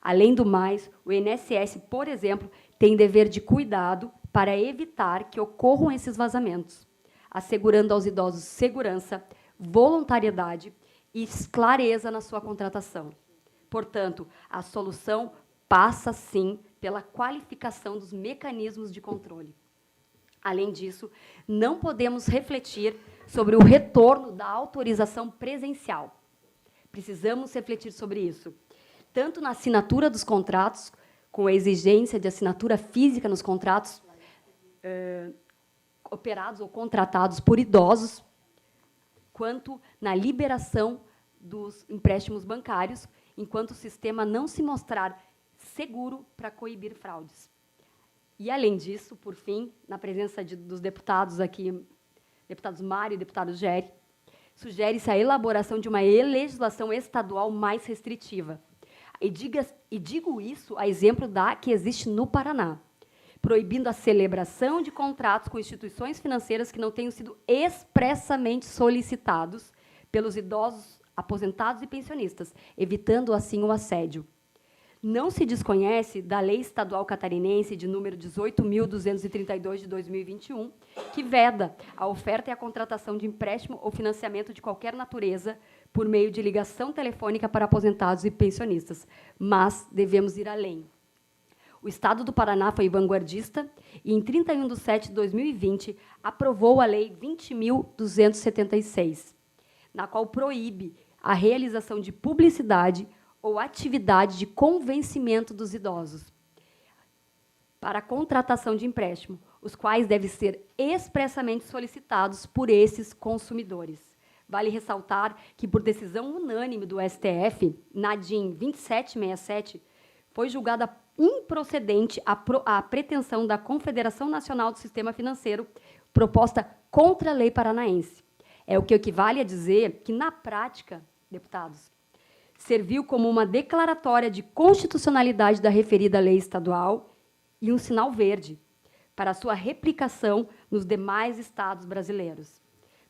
Além do mais, o INSS, por exemplo, tem dever de cuidado para evitar que ocorram esses vazamentos, assegurando aos idosos segurança, voluntariedade e clareza na sua contratação. Portanto, a solução passa, sim, pela qualificação dos mecanismos de controle. Além disso, não podemos refletir sobre o retorno da autorização presencial. Precisamos refletir sobre isso, tanto na assinatura dos contratos, com a exigência de assinatura física nos contratos operados ou contratados por idosos, quanto na liberação dos empréstimos bancários, enquanto o sistema não se mostrar seguro para coibir fraudes. E, além disso, por fim, na presença dos deputados aqui, deputados Mário e deputado Géry, sugere-se a elaboração de uma legislação estadual mais restritiva. E digo isso a exemplo da que existe no Paraná, proibindo a celebração de contratos com instituições financeiras que não tenham sido expressamente solicitados pelos idosos aposentados e pensionistas, evitando, assim, o assédio. Não se desconhece da Lei Estadual Catarinense de número 18.232, de 2021, que veda a oferta e a contratação de empréstimo ou financiamento de qualquer natureza por meio de ligação telefônica para aposentados e pensionistas. Mas devemos ir além. O Estado do Paraná foi vanguardista e, em 31 de setembro de 2020, aprovou a Lei 20.276, na qual proíbe a realização de publicidade ou atividade de convencimento dos idosos para a contratação de empréstimo, os quais devem ser expressamente solicitados por esses consumidores. Vale ressaltar que, por decisão unânime do STF, na DIN 2767, foi julgada improcedente a pretensão da Confederação Nacional do Sistema Financeiro proposta contra a lei paranaense. É o que equivale a dizer que, na prática, deputados, serviu como uma declaratória de constitucionalidade da referida lei estadual e um sinal verde para a sua replicação nos demais estados brasileiros.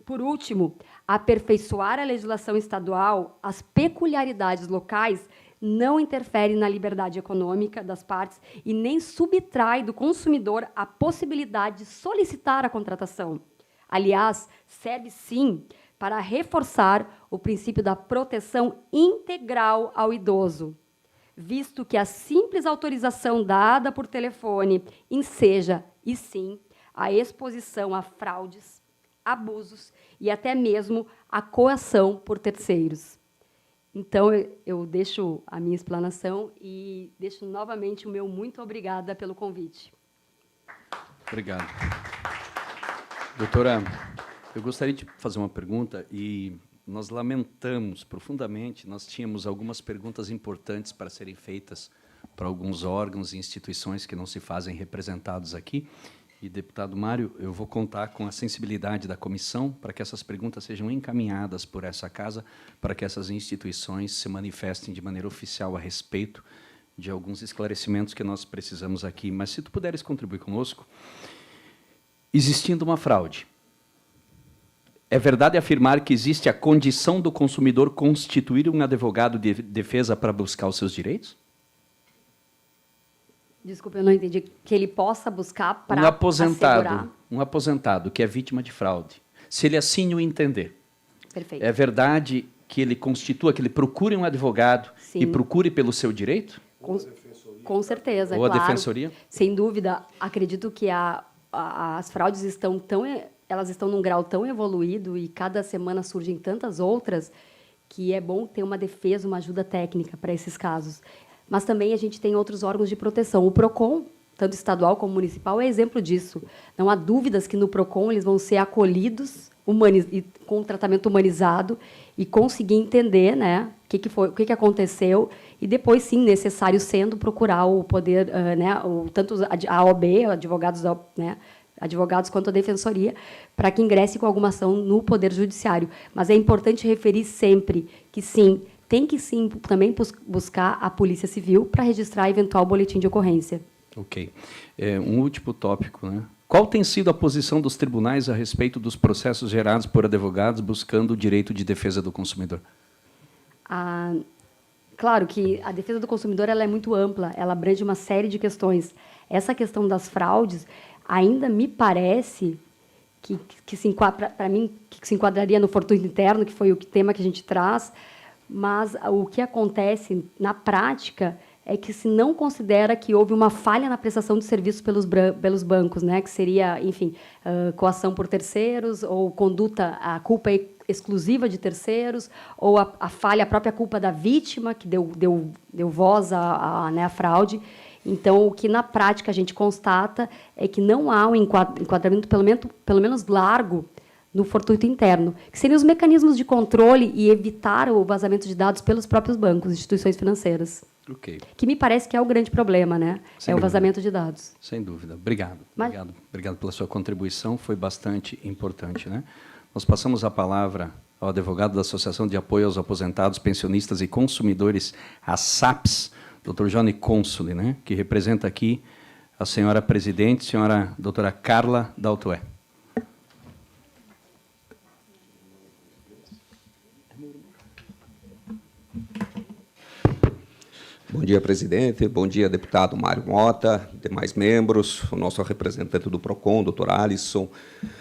Por último, aperfeiçoar a legislação estadual, as peculiaridades locais não interfere na liberdade econômica das partes e nem subtrai do consumidor a possibilidade de solicitar a contratação. Aliás, serve sim para reforçar o princípio da proteção integral ao idoso, visto que a simples autorização dada por telefone enseja, e sim, a exposição a fraudes, abusos e até mesmo a coação por terceiros. Então, eu deixo a minha explanação e deixo novamente o meu muito obrigada pelo convite. Obrigado. Doutora, eu gostaria de fazer uma pergunta e nós lamentamos profundamente, nós tínhamos algumas perguntas importantes para serem feitas para alguns órgãos e instituições que não se fazem representados aqui. E, deputado Mário, eu vou contar com a sensibilidade da comissão para que essas perguntas sejam encaminhadas por essa casa, para que essas instituições se manifestem de maneira oficial a respeito de alguns esclarecimentos que nós precisamos aqui. Mas, se tu puderes contribuir conosco, existindo uma fraude, é verdade afirmar que existe a condição do consumidor constituir um advogado de defesa para buscar os seus direitos? Desculpa, eu não entendi. Que ele possa buscar para assegurar. Um aposentado que é vítima de fraude, se ele assim o entender. Perfeito. É verdade que ele constitua, que ele procure um advogado Sim. e procure pelo seu direito? Com certeza, Ou a claro. defensoria? Sem dúvida. Acredito que as fraudes elas estão num grau tão evoluído e cada semana surgem tantas outras que é bom ter uma defesa, uma ajuda técnica para esses casos. Mas também a gente tem outros órgãos de proteção. O PROCON, tanto estadual como municipal, é exemplo disso. Não há dúvidas que no PROCON eles vão ser acolhidos com um tratamento humanizado e conseguir entender, né, o que aconteceu e depois, sim, necessário sendo, procurar o poder, tanto a OAB, advogados quanto a defensoria, para que ingresse com alguma ação no Poder Judiciário. Mas é importante referir sempre que, sim, tem que, sim, também buscar a Polícia Civil para registrar eventual boletim de ocorrência. Ok. Um último tópico, né? Qual tem sido a posição dos tribunais a respeito dos processos gerados por advogados buscando o direito de defesa do consumidor? Claro que a defesa do consumidor ela é muito ampla, ela abrange uma série de questões. Essa questão das fraudes ainda me parece que se enquadraria no fortuito interno, que foi o tema que a gente traz, mas o que acontece na prática é que se não considera que houve uma falha na prestação de serviços pelos bancos, né, que seria, enfim, coação por terceiros ou a culpa exclusiva de terceiros ou a falha, a própria culpa da vítima que deu voz à fraude. Então, o que na prática a gente constata é que não há um enquadramento, pelo menos largo, no fortuito interno, que seriam os mecanismos de controle e evitar o vazamento de dados pelos próprios bancos, instituições financeiras. Ok. Que me parece que é o grande problema, né? Sem o dúvida. Vazamento de dados. Sem dúvida. Obrigado. Obrigado pela sua contribuição, foi bastante importante, né? Nós passamos a palavra ao advogado da Associação de Apoio aos Aposentados, Pensionistas e Consumidores, a SAPS, Dr. Johnny Consoli, né? Que representa aqui a senhora presidente, senhora doutora Carla Daltoé. Bom dia, presidente. Bom dia, deputado Mário Mota, demais membros, o nosso representante do PROCON, doutor Alisson,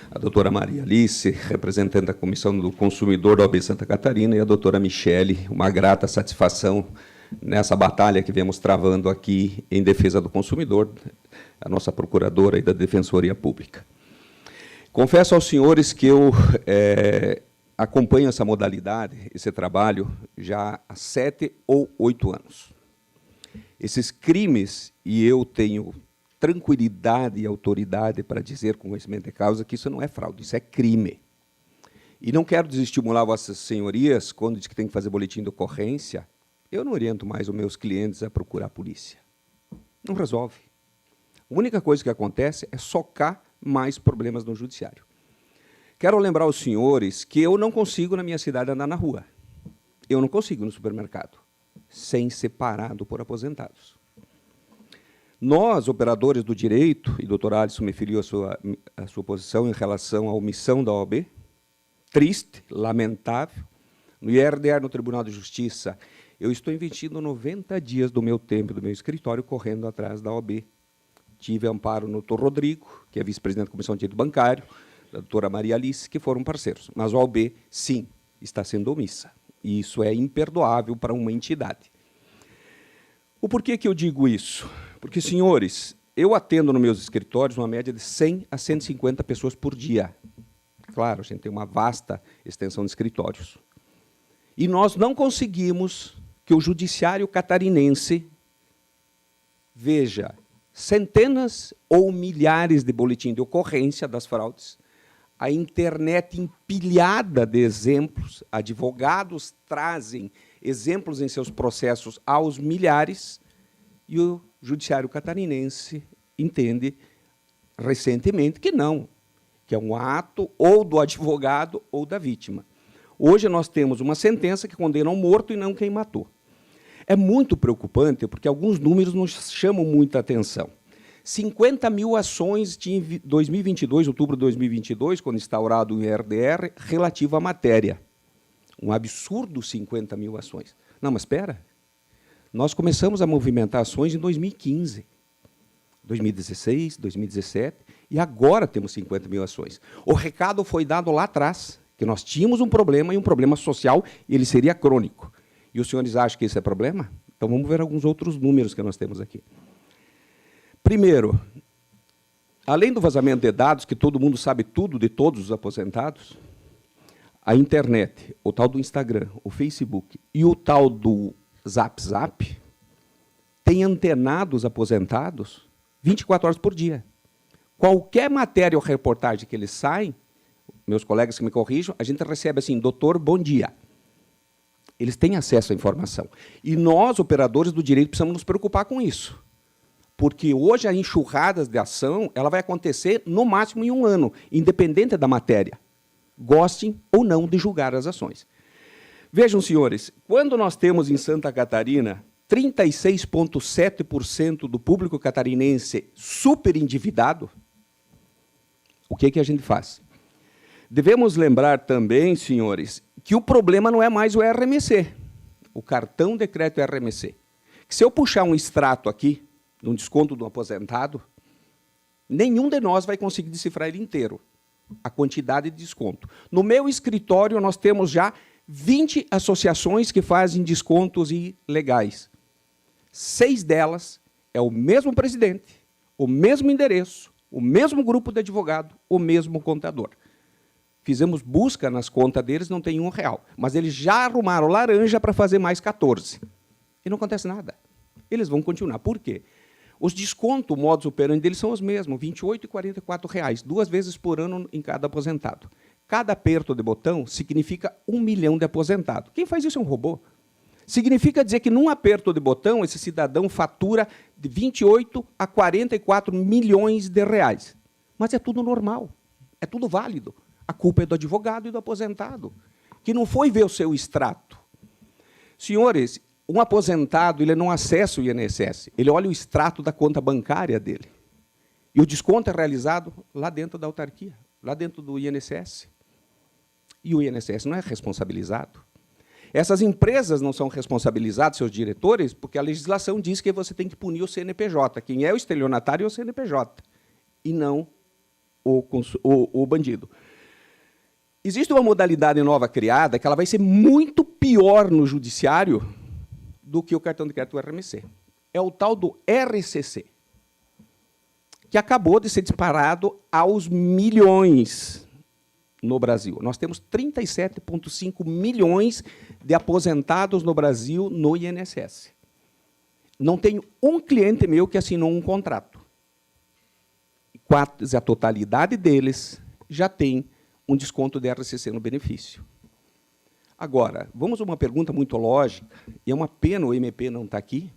a doutora Maria Alice, representante da Comissão do Consumidor da OAB Santa Catarina, e a doutora Michele. Uma grata satisfação nessa batalha que viemos travando aqui em defesa do consumidor, a nossa procuradora e da Defensoria Pública. Confesso aos senhores que eu acompanho essa modalidade, esse trabalho, já há 7 ou 8 anos. Esses crimes, e eu tenho tranquilidade e autoridade para dizer com conhecimento de causa que isso não é fraude, isso é crime. E não quero desestimular vossas senhorias, quando diz que tem que fazer boletim de ocorrência, eu não oriento mais os meus clientes a procurar a polícia. Não resolve. A única coisa que acontece é socar mais problemas no judiciário. Quero lembrar aos senhores que eu não consigo, na minha cidade, andar na rua. Eu não consigo no supermercado, sem ser parado por aposentados. Nós, operadores do direito, e o doutor Alisson me feriu a sua posição em relação à omissão da OAB, triste, lamentável. No IRDR, no Tribunal de Justiça, eu estou investindo 90 dias do meu tempo, do meu escritório, correndo atrás da OAB. Tive amparo no doutor Rodrigo, que é vice-presidente da Comissão de Direito Bancário, da doutora Maria Alice, que foram parceiros. Mas a OAB, sim, está sendo omissa. E isso é imperdoável para uma entidade. O porquê que eu digo isso? Porque, senhores, eu atendo nos meus escritórios uma média de 100 a 150 pessoas por dia. Claro, a gente tem uma vasta extensão de escritórios. E nós não conseguimos que o judiciário catarinense veja centenas ou milhares de boletins de ocorrência das fraudes, a internet empilhada de exemplos, advogados trazem exemplos em seus processos aos milhares, e o judiciário catarinense entende recentemente que não, que é um ato ou do advogado ou da vítima. Hoje nós temos uma sentença que condena o morto e não quem matou. É muito preocupante, porque alguns números nos chamam muita atenção. 50 mil ações em 2022, outubro de 2022, quando instaurado o IRDR, relativo à matéria. Um absurdo 50 mil ações. Não, mas espera. Nós começamos a movimentar ações em 2015, 2016, 2017, e agora temos 50 mil ações. O recado foi dado lá atrás, que nós tínhamos um problema, e um problema social, e ele seria crônico. E os senhores acham que esse é problema? Então, vamos ver alguns outros números que nós temos aqui. Primeiro, além do vazamento de dados, que todo mundo sabe tudo de todos os aposentados, a internet, o tal do Instagram, o Facebook e o tal do Zap, tem antenado os aposentados 24 horas por dia. Qualquer matéria ou reportagem que eles saem, meus colegas que me corrijam, a gente recebe assim, doutor, bom dia. Eles têm acesso à informação. E nós, operadores do direito, precisamos nos preocupar com isso. Porque hoje a enxurrada de ação ela vai acontecer no máximo em 1 ano, independente da matéria. Gostem ou não de julgar as ações. Vejam, senhores, quando nós temos em Santa Catarina 36,7% do público catarinense superendividado, o que a gente faz? Devemos lembrar também, senhores, que o problema não é mais o RMC, o cartão de crédito RMC. Que se eu puxar um extrato aqui, um desconto do aposentado, nenhum de nós vai conseguir decifrar ele inteiro, a quantidade de desconto. No meu escritório, nós temos já 20 associações que fazem descontos ilegais. 6 delas é o mesmo presidente, o mesmo endereço, o mesmo grupo de advogado, o mesmo contador. Fizemos busca nas contas deles, não tem R$1, mas eles já arrumaram laranja para fazer mais 14. E não acontece nada. Eles vão continuar. Por quê? Os descontos, o modus operandi deles são os mesmos, R$28 e R$44, 2 vezes por ano em cada aposentado. Cada aperto de botão significa 1 milhão de aposentados. Quem faz isso é um robô. Significa dizer que, num aperto de botão, esse cidadão fatura de 28 a 44 milhões de reais. Mas é tudo normal, é tudo válido. A culpa é do advogado e do aposentado, que não foi ver o seu extrato. Senhores, um aposentado ele não acessa o INSS, ele olha o extrato da conta bancária dele. E o desconto é realizado lá dentro da autarquia, lá dentro do INSS. E o INSS não é responsabilizado. Essas empresas não são responsabilizadas, seus diretores, porque a legislação diz que você tem que punir o CNPJ. Quem é o estelionatário é o CNPJ, e não o bandido. Existe uma modalidade nova criada que ela vai ser muito pior no judiciário do que o cartão de crédito RMC. É o tal do RCC, que acabou de ser disparado aos milhões no Brasil. Nós temos 37,5 milhões de aposentados no Brasil no INSS. Não tenho um cliente meu que assinou um contrato. A totalidade deles já tem um desconto de RCC no benefício. Agora, vamos a uma pergunta muito lógica, e é uma pena o MP não estar aqui,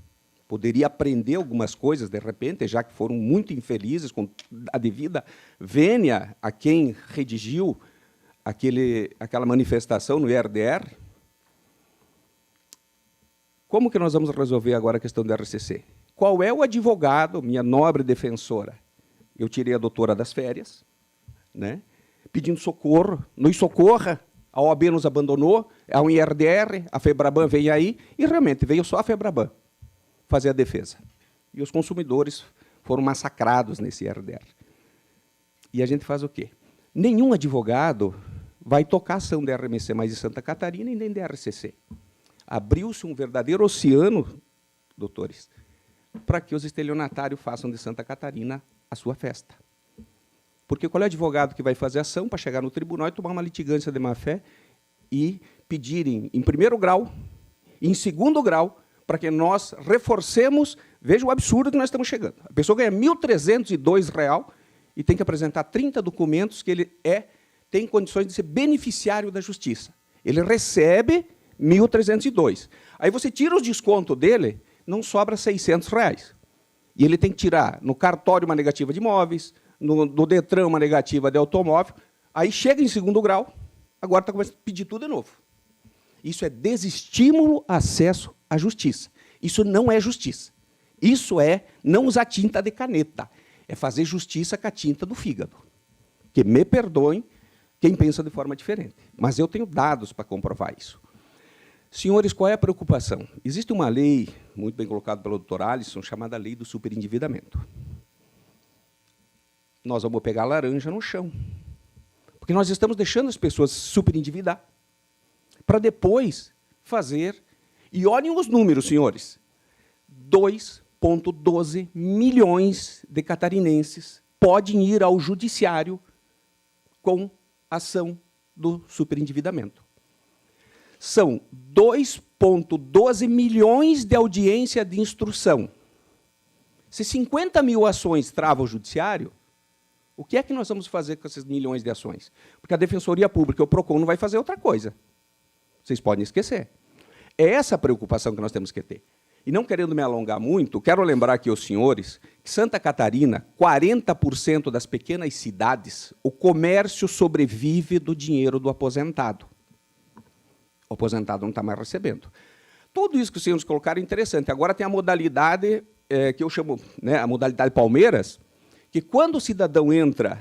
poderia aprender algumas coisas, de repente, já que foram muito infelizes, com a devida vênia a quem redigiu aquela manifestação no IRDR. Como que nós vamos resolver agora a questão do RCC? Qual é o advogado, minha nobre defensora? Eu tirei a doutora das férias, né, pedindo socorro, nos socorra, a OAB nos abandonou, a IRDR, a FEBRABAN veio aí, e realmente veio só a FEBRABAN fazer a defesa. E os consumidores foram massacrados nesse IRDR. E a gente faz o quê? Nenhum advogado vai tocar ação da RMC mais de Santa Catarina e nem da RCC. Abriu-se um verdadeiro oceano, doutores, para que os estelionatários façam de Santa Catarina a sua festa. Porque qual é o advogado que vai fazer ação para chegar no tribunal e tomar uma litigância de má-fé e pedirem, em primeiro grau, e em segundo grau, para que nós reforcemos, veja o absurdo que nós estamos chegando. A pessoa ganha R$ 1.302 e tem que apresentar 30 documentos que ele tem condições de ser beneficiário da justiça. Ele recebe R$ 1.302. Aí você tira os descontos dele, não sobra R$ 600. E ele tem que tirar no cartório uma negativa de imóveis, no Detran uma negativa de automóvel, aí chega em segundo grau, agora está começando a pedir tudo de novo. Isso é desestímulo a acesso à justiça. Isso não é justiça. Isso é não usar tinta de caneta. É fazer justiça com a tinta do fígado. Que me perdoem quem pensa de forma diferente. Mas eu tenho dados para comprovar isso. Senhores, qual é a preocupação? Existe uma lei, muito bem colocada pelo Dr. Alisson, chamada Lei do Superendividamento. Nós vamos pegar a laranja no chão. Porque nós estamos deixando as pessoas se superendividar para depois fazer... E olhem os números, senhores. 2,12 milhões de catarinenses podem ir ao judiciário com ação do superendividamento. São 2,12 milhões de audiência de instrução. Se 50 mil ações travam o judiciário, o que é que nós vamos fazer com esses milhões de ações? Porque a Defensoria Pública, o PROCON, não vai fazer outra coisa. Vocês podem esquecer. É essa a preocupação que nós temos que ter. E não querendo me alongar muito, quero lembrar aqui aos senhores que Santa Catarina, 40% das pequenas cidades, o comércio sobrevive do dinheiro do aposentado. O aposentado não está mais recebendo. Tudo isso que os senhores colocaram é interessante. Agora tem a modalidade, que eu chamo, né, a modalidade Palmeiras, que quando o cidadão entra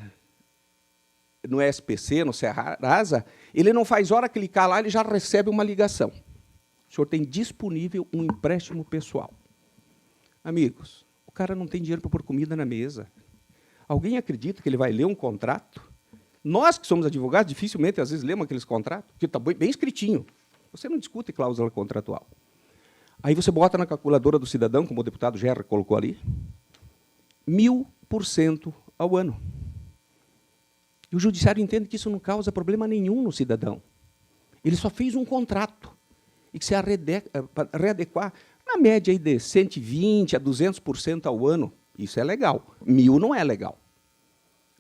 no SPC, no Serasa, ele não faz hora clicar lá, ele já recebe uma ligação. O senhor tem disponível um empréstimo pessoal. Amigos, o cara não tem dinheiro para pôr comida na mesa. Alguém acredita que ele vai ler um contrato? Nós, que somos advogados, dificilmente, às vezes, lemos aqueles contratos, porque está bem escritinho. Você não discute cláusula contratual. Aí você bota na calculadora do cidadão, como o deputado Gerra colocou ali, 1000% ao ano. E o judiciário entende que isso não causa problema nenhum no cidadão. Ele só fez um contrato. E que se readequar na média aí de 120% a 200% ao ano, isso é legal. 1000 não é legal.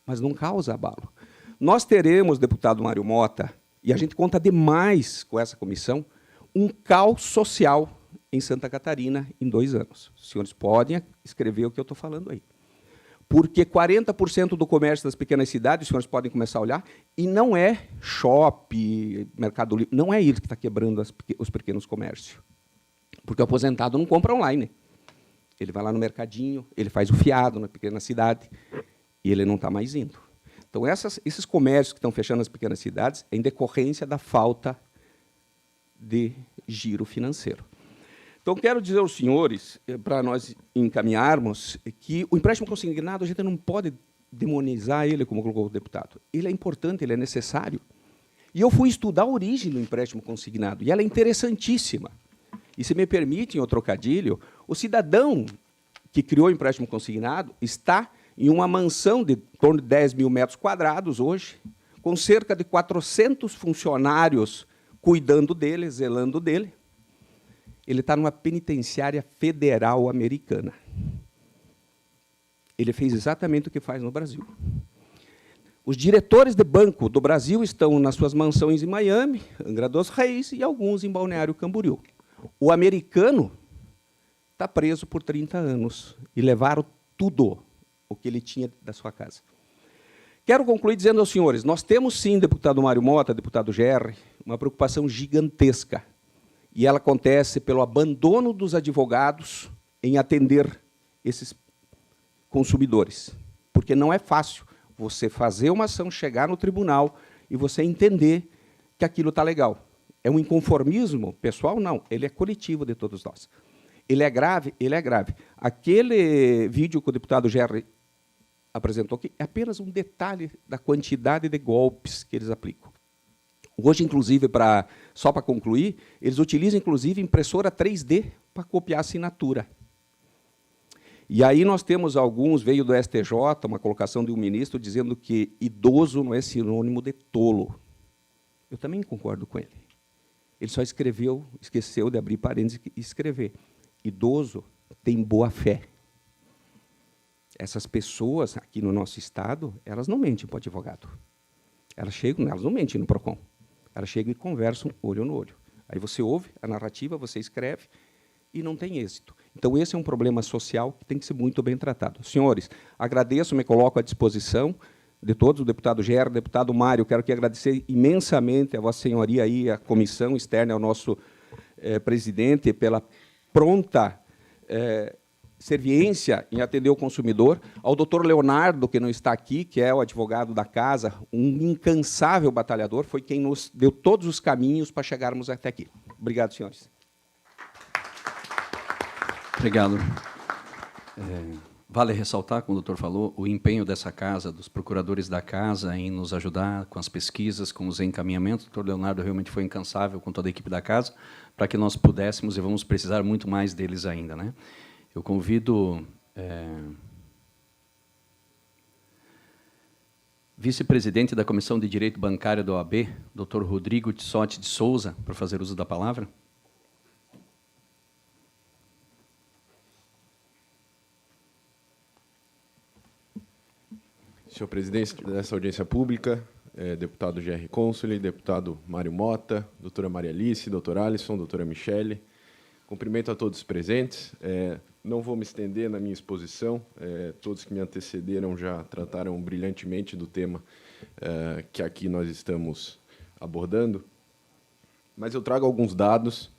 Mas não causa abalo. Nós teremos, deputado Mário Mota, e a gente conta demais com essa comissão, um caos social em Santa Catarina em 2 anos. Os senhores podem escrever o que eu estou falando aí. Porque 40% do comércio das pequenas cidades, os senhores podem começar a olhar, e não é shopping, Mercado Livre, não é isso que está quebrando os pequenos comércios. Porque o aposentado não compra online. Ele vai lá no mercadinho, ele faz o fiado na pequena cidade, e ele não está mais indo. Então, esses comércios que estão fechando nas pequenas cidades é em decorrência da falta de giro financeiro. Então, quero dizer aos senhores, para nós encaminharmos, que o empréstimo consignado, a gente não pode demonizar ele, como colocou o deputado. Ele é importante, ele é necessário. E eu fui estudar a origem do empréstimo consignado, e ela é interessantíssima. E, se me permitem o trocadilho, o cidadão que criou o empréstimo consignado está em uma mansão de em torno de 10 mil metros quadrados hoje, com cerca de 400 funcionários cuidando dele, zelando dele. Ele está numa penitenciária federal americana. Ele fez exatamente o que faz no Brasil. Os diretores de banco do Brasil estão nas suas mansões em Miami, Angra dos Reis, e alguns em Balneário Camboriú. O americano está preso por 30 anos e levaram tudo o que ele tinha da sua casa. Quero concluir dizendo aos senhores, nós temos sim, deputado Mário Mota, deputado Gerri, uma preocupação gigantesca. E ela acontece pelo abandono dos advogados em atender esses consumidores. Porque não é fácil você fazer uma ação, chegar no tribunal e você entender que aquilo está legal. É um inconformismo pessoal? Não, ele é coletivo de todos nós. Ele é grave? Ele é grave. Aquele vídeo que o deputado Gerri apresentou aqui é apenas um detalhe da quantidade de golpes que eles aplicam. Hoje, inclusive, só para concluir, eles utilizam, inclusive, impressora 3D para copiar a assinatura. E aí nós temos alguns, veio do STJ, uma colocação de um ministro, dizendo que idoso não é sinônimo de tolo. Eu também concordo com ele. Ele só esqueceu de abrir parênteses e escrever. Idoso tem boa fé. Essas pessoas aqui no nosso estado, elas não mentem para o advogado. Elas não mentem no PROCON. Elas chegam e conversam olho no olho. Aí você ouve a narrativa, você escreve e não tem êxito. Então, esse é um problema social que tem que ser muito bem tratado. Senhores, agradeço, me coloco à disposição de todos, o deputado Gerri, o deputado Mário, quero aqui agradecer imensamente a Vossa Senhoria e a comissão externa, ao nosso presidente, pela pronta serviência em atender o consumidor, ao doutor Leonardo, que não está aqui, que é o advogado da casa, um incansável batalhador, foi quem nos deu todos os caminhos para chegarmos até aqui. Obrigado, senhores. Obrigado. Vale ressaltar, como o doutor falou, o empenho dessa casa, dos procuradores da casa, em nos ajudar com as pesquisas, com os encaminhamentos. O doutor Leonardo realmente foi incansável com toda a equipe da casa, para que nós pudéssemos, e vamos precisar muito mais deles ainda, né? Eu convido vice-presidente da Comissão de Direito Bancário da OAB, doutor Rodrigo Tissotti de Souza, para fazer uso da palavra. Senhor presidente dessa audiência pública, deputado Gerri Consoli, deputado Mário Mota, doutora Maria Alice, doutor Alisson, doutora Michele, cumprimento a todos os presentes. Não vou me estender na minha exposição, todos que me antecederam já trataram brilhantemente do tema que aqui nós estamos abordando, mas eu trago alguns dados,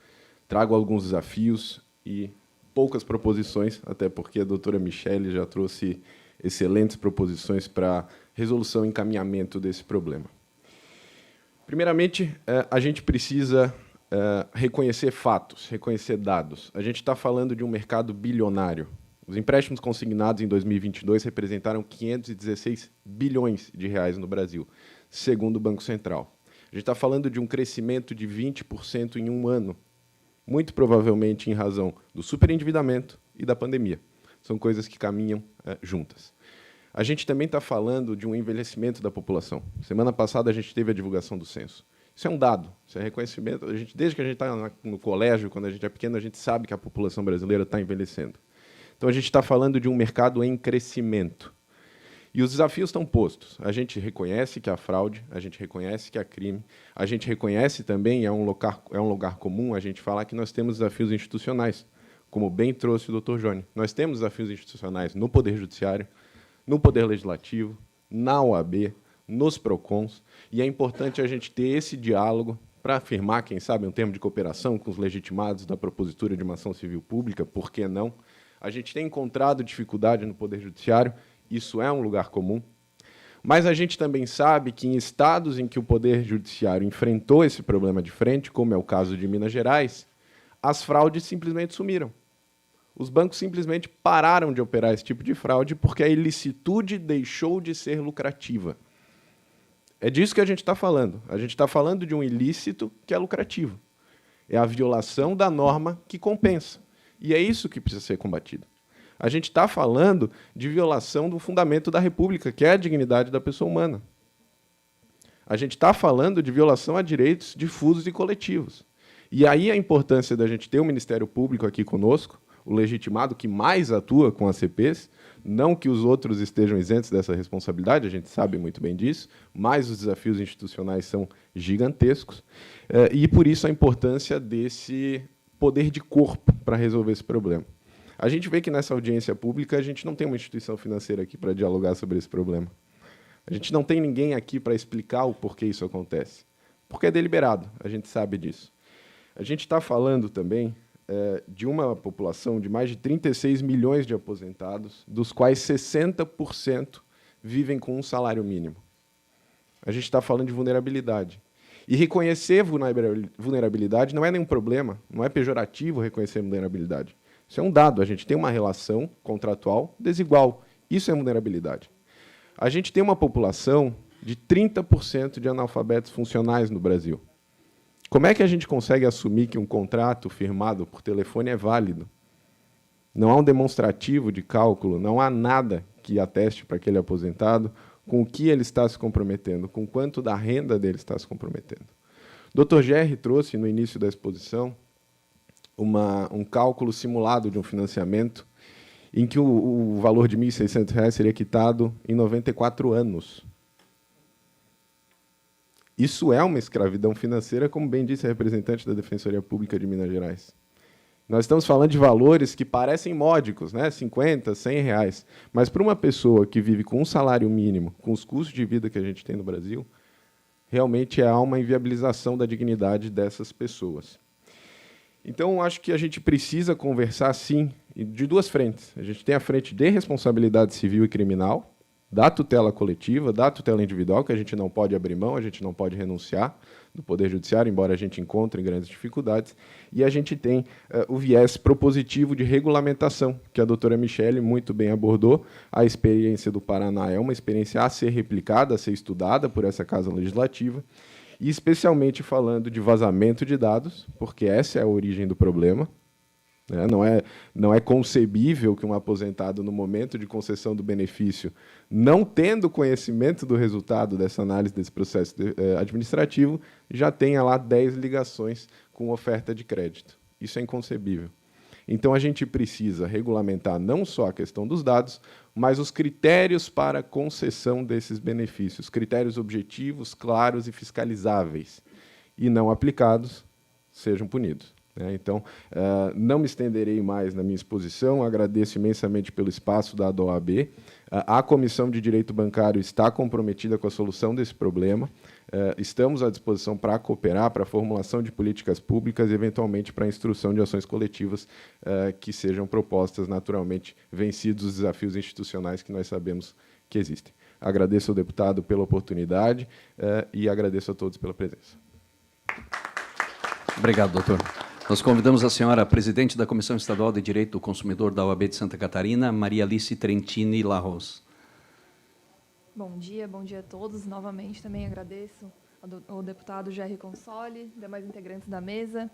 trago alguns desafios e poucas proposições, até porque a doutora Michele já trouxe excelentes proposições para resolução e encaminhamento desse problema. Primeiramente, a gente precisa reconhecer fatos, reconhecer dados. A gente está falando de um mercado bilionário. Os empréstimos consignados em 2022 representaram 516 bilhões de reais no Brasil, segundo o Banco Central. A gente está falando de um crescimento de 20% em um ano, muito provavelmente em razão do superendividamento e da pandemia. São coisas que caminham juntas. A gente também está falando de um envelhecimento da população. Semana passada a gente teve a divulgação do censo. Isso é um dado, isso é reconhecimento. Desde que a gente está no colégio, quando a gente é pequeno, a gente sabe que a população brasileira está envelhecendo. Então, a gente está falando de um mercado em crescimento. E os desafios estão postos. A gente reconhece que há fraude, a gente reconhece que há crime, a gente reconhece também, é um lugar comum, a gente falar que nós temos desafios institucionais, como bem trouxe o doutor Johnny. Nós temos desafios institucionais no Poder Judiciário, no Poder Legislativo, na OAB, nos PROCONs, e é importante a gente ter esse diálogo para afirmar, quem sabe, um termo de cooperação com os legitimados da propositura de uma ação civil pública, por que não? A gente tem encontrado dificuldade no Poder Judiciário, isso é um lugar comum, mas a gente também sabe que em estados em que o Poder Judiciário enfrentou esse problema de frente, como é o caso de Minas Gerais, as fraudes simplesmente sumiram. Os bancos simplesmente pararam de operar esse tipo de fraude porque a ilicitude deixou de ser lucrativa. É disso que a gente está falando. A gente está falando de um ilícito que é lucrativo. É a violação da norma que compensa. E é isso que precisa ser combatido. A gente está falando de violação do fundamento da República, que é a dignidade da pessoa humana. A gente está falando de violação a direitos difusos e coletivos. E aí a importância da gente ter o Ministério Público aqui conosco, o legitimado que mais atua com as CPs, não que os outros estejam isentos dessa responsabilidade, a gente sabe muito bem disso, mas os desafios institucionais são gigantescos, e por isso a importância desse poder de corpo para resolver esse problema. A gente vê que nessa audiência pública a gente não tem uma instituição financeira aqui para dialogar sobre esse problema. A gente não tem ninguém aqui para explicar o porquê isso acontece. Porque é deliberado, a gente sabe disso. A gente está falando também de uma população de mais de 36 milhões de aposentados, dos quais 60% vivem com um salário mínimo. A gente está falando de vulnerabilidade. E reconhecer vulnerabilidade não é nenhum problema, não é pejorativo reconhecer vulnerabilidade. Isso é um dado, a gente tem uma relação contratual desigual. Isso é vulnerabilidade. A gente tem uma população de 30% de analfabetos funcionais no Brasil. Como é que a gente consegue assumir que um contrato firmado por telefone é válido? Não há um demonstrativo de cálculo, não há nada que ateste para aquele aposentado com o que ele está se comprometendo, com quanto da renda dele está se comprometendo. O Dr. Gerry trouxe, no início da exposição, um cálculo simulado de um financiamento em que o valor de R$ 1.600 seria quitado em 94 anos. Isso é uma escravidão financeira, como bem disse a representante da Defensoria Pública de Minas Gerais. Nós estamos falando de valores que parecem módicos, né? 50, 100 reais. Mas para uma pessoa que vive com um salário mínimo, com os custos de vida que a gente tem no Brasil, realmente há uma inviabilização da dignidade dessas pessoas. Então, acho que a gente precisa conversar, sim, de duas frentes. A gente tem a frente de responsabilidade civil e criminal, da tutela coletiva, da tutela individual, que a gente não pode abrir mão, a gente não pode renunciar do Poder Judiciário, embora a gente encontre grandes dificuldades. E a gente tem o viés propositivo de regulamentação, que a doutora Michele muito bem abordou. A experiência do Paraná é uma experiência a ser replicada, a ser estudada por essa Casa Legislativa, e especialmente falando de vazamento de dados, porque essa é a origem do problema. Não é concebível que um aposentado, no momento de concessão do benefício, não tendo conhecimento do resultado dessa análise desse processo administrativo, já tenha lá 10 ligações com oferta de crédito. Isso é inconcebível. Então, a gente precisa regulamentar não só a questão dos dados, mas os critérios para a concessão desses benefícios, critérios objetivos, claros e fiscalizáveis, e não aplicados, sejam punidos. Então, não me estenderei mais na minha exposição, agradeço imensamente pelo espaço dado à OAB. A Comissão de Direito Bancário está comprometida com a solução desse problema, estamos à disposição para cooperar, para a formulação de políticas públicas e, eventualmente, para a instrução de ações coletivas que sejam propostas, naturalmente, vencidos os desafios institucionais que nós sabemos que existem. Agradeço ao deputado pela oportunidade e agradeço a todos pela presença. Obrigado, doutor. Nós convidamos a senhora, a presidente da Comissão Estadual de Direito do Consumidor da OAB de Santa Catarina, Maria Alice Trentini Larros. Bom dia a todos. Novamente também agradeço ao deputado Gerry Consoli, demais integrantes da mesa.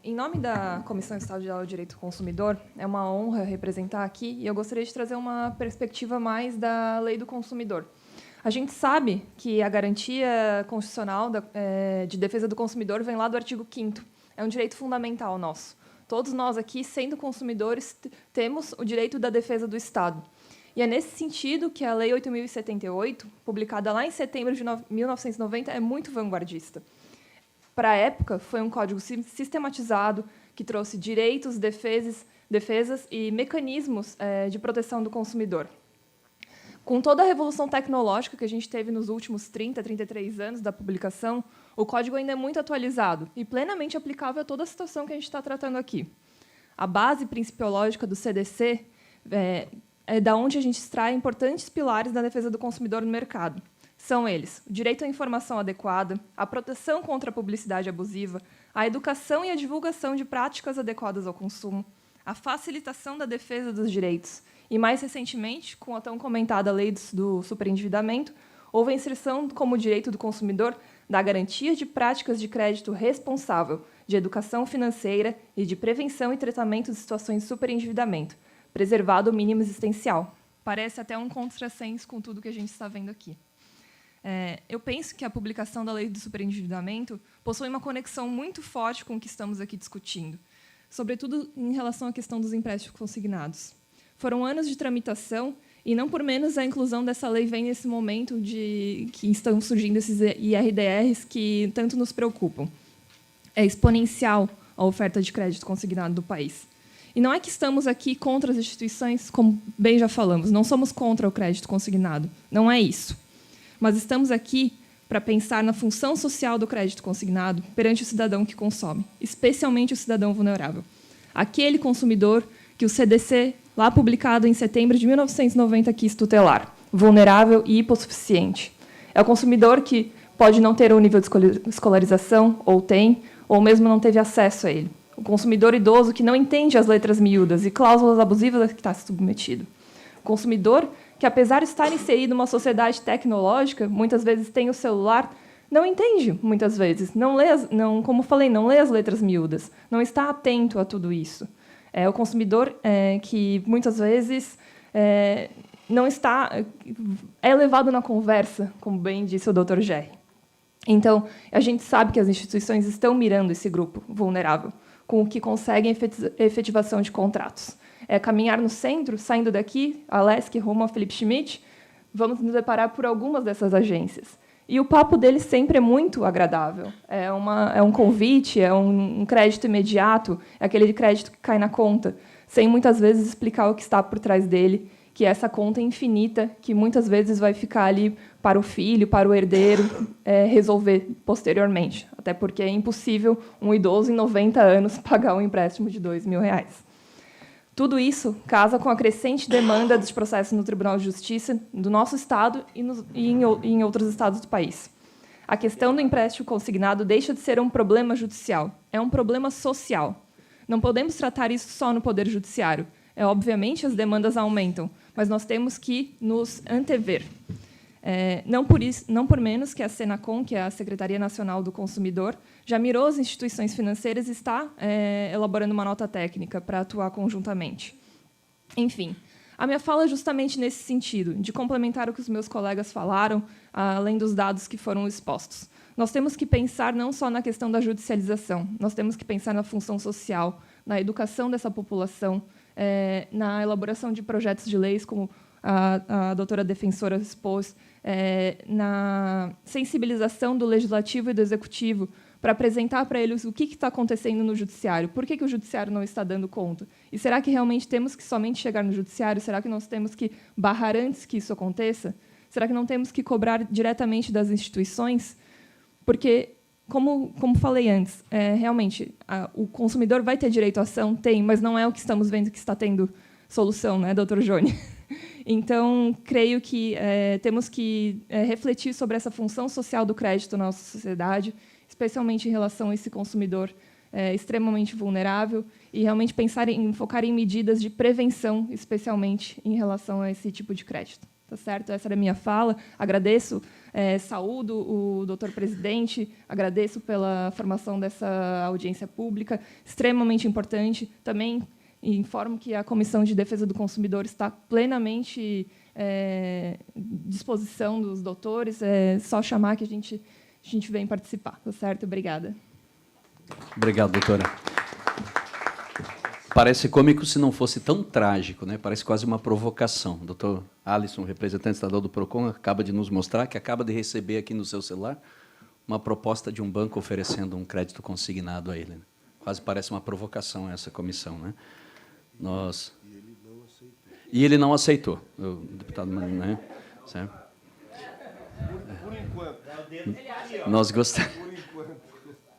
Em nome da Comissão Estadual de Direito do Consumidor, é uma honra representar aqui e eu gostaria de trazer uma perspectiva mais da Lei do Consumidor. A gente sabe que a garantia constitucional de defesa do consumidor vem lá do artigo 5º. É um direito fundamental nosso. Todos nós aqui, sendo consumidores, temos o direito da defesa do Estado. E é nesse sentido que a Lei 8.078, publicada lá em setembro de 1990, é muito vanguardista. Para a época, foi um código sistematizado que trouxe direitos, defesas e mecanismos de proteção do consumidor. Com toda a revolução tecnológica que a gente teve nos últimos 30, 33 anos da publicação, o código ainda é muito atualizado e plenamente aplicável a toda a situação que a gente está tratando aqui. A base principiológica do CDC é da onde a gente extrai importantes pilares da defesa do consumidor no mercado. São eles: o direito à informação adequada, a proteção contra a publicidade abusiva, a educação e a divulgação de práticas adequadas ao consumo, a facilitação da defesa dos direitos, e, mais recentemente, com a tão comentada lei do superendividamento, houve a inserção como direito do consumidor da garantia de práticas de crédito responsável, de educação financeira e de prevenção e tratamento de situações de superendividamento, preservado o mínimo existencial. Parece até um contrassenso com tudo que a gente está vendo aqui. Eu penso que a publicação da lei do superendividamento possui uma conexão muito forte com o que estamos aqui discutindo, sobretudo em relação à questão dos empréstimos consignados. Foram anos de tramitação e, não por menos, a inclusão dessa lei vem nesse momento que estão surgindo esses IRDRs que tanto nos preocupam. É exponencial a oferta de crédito consignado do país. E não é que estamos aqui contra as instituições, como bem já falamos, não somos contra o crédito consignado, não é isso. Mas estamos aqui para pensar na função social do crédito consignado perante o cidadão que consome, especialmente o cidadão vulnerável. Aquele consumidor que o CDC, lá publicado em setembro de 1990, quis tutelar, vulnerável e hipossuficiente. É o consumidor que pode não ter um nível de escolarização, ou tem, ou mesmo não teve acesso a ele. O consumidor idoso que não entende as letras miúdas e cláusulas abusivas a que está submetido. O consumidor que, apesar de estar inserido numa sociedade tecnológica, muitas vezes tem o celular, não entende, muitas vezes, como falei, não lê as letras miúdas, não está atento a tudo isso. É o consumidor que, muitas vezes, não está... é levado na conversa, como bem disse o Dr. Gerry. Então, a gente sabe que as instituições estão mirando esse grupo vulnerável, com o que conseguem efetivação de contratos. Caminhar no centro, saindo daqui, a Lesc rumo a Felipe Schmidt, vamos nos deparar por algumas dessas agências. E o papo deles sempre é muito agradável. É um convite, é um crédito imediato, é aquele crédito que cai na conta, sem muitas vezes explicar o que está por trás dele, que é essa conta infinita, que muitas vezes vai ficar ali para o filho, para o herdeiro, resolver posteriormente. Até porque é impossível um idoso em 90 anos pagar um empréstimo de R$2.000. Tudo isso casa com a crescente demanda dos processos no Tribunal de Justiça do nosso Estado e em outros estados do país. A questão do empréstimo consignado deixa de ser um problema judicial, é um problema social. Não podemos tratar isso só no Poder Judiciário. Obviamente, as demandas aumentam, mas nós temos que nos antever. Não por menos que a Senacom, que é a Secretaria Nacional do Consumidor, já mirou as instituições financeiras e está elaborando uma nota técnica para atuar conjuntamente. Enfim, a minha fala é justamente nesse sentido, de complementar o que os meus colegas falaram, além dos dados que foram expostos. Nós temos que pensar não só na questão da judicialização, nós temos que pensar na função social, na educação dessa população, na elaboração de projetos de leis, como a doutora defensora expôs, na sensibilização do Legislativo e do Executivo para apresentar para eles o que está acontecendo no Judiciário, por que o Judiciário não está dando conta. E será que realmente temos que somente chegar no Judiciário? Será que nós temos que barrar antes que isso aconteça? Será que não temos que cobrar diretamente das instituições? Porque, como falei antes, realmente, o consumidor vai ter direito à ação? Tem, mas não é o que estamos vendo que está tendo solução, né, doutor Jôni? Então, creio que temos que refletir sobre essa função social do crédito na nossa sociedade, especialmente em relação a esse consumidor extremamente vulnerável, e realmente focar em medidas de prevenção, especialmente em relação a esse tipo de crédito. Tá certo? Essa era a minha fala. Agradeço, saúdo o doutor presidente, agradeço pela formação dessa audiência pública, extremamente importante. Também informo que a Comissão de Defesa do Consumidor está plenamente à disposição dos doutores. É só chamar que a gente vem participar. Tá certo? Obrigada. Obrigado, doutora. Parece cômico se não fosse tão trágico, né? Parece quase uma provocação. O doutor Alisson, representante estadual do PROCON, acaba de nos mostrar que acaba de receber aqui no seu celular uma proposta de um banco oferecendo um crédito consignado a ele. Quase parece uma provocação essa comissão, né? E ele não aceitou. O deputado, né? Certo? Por enquanto.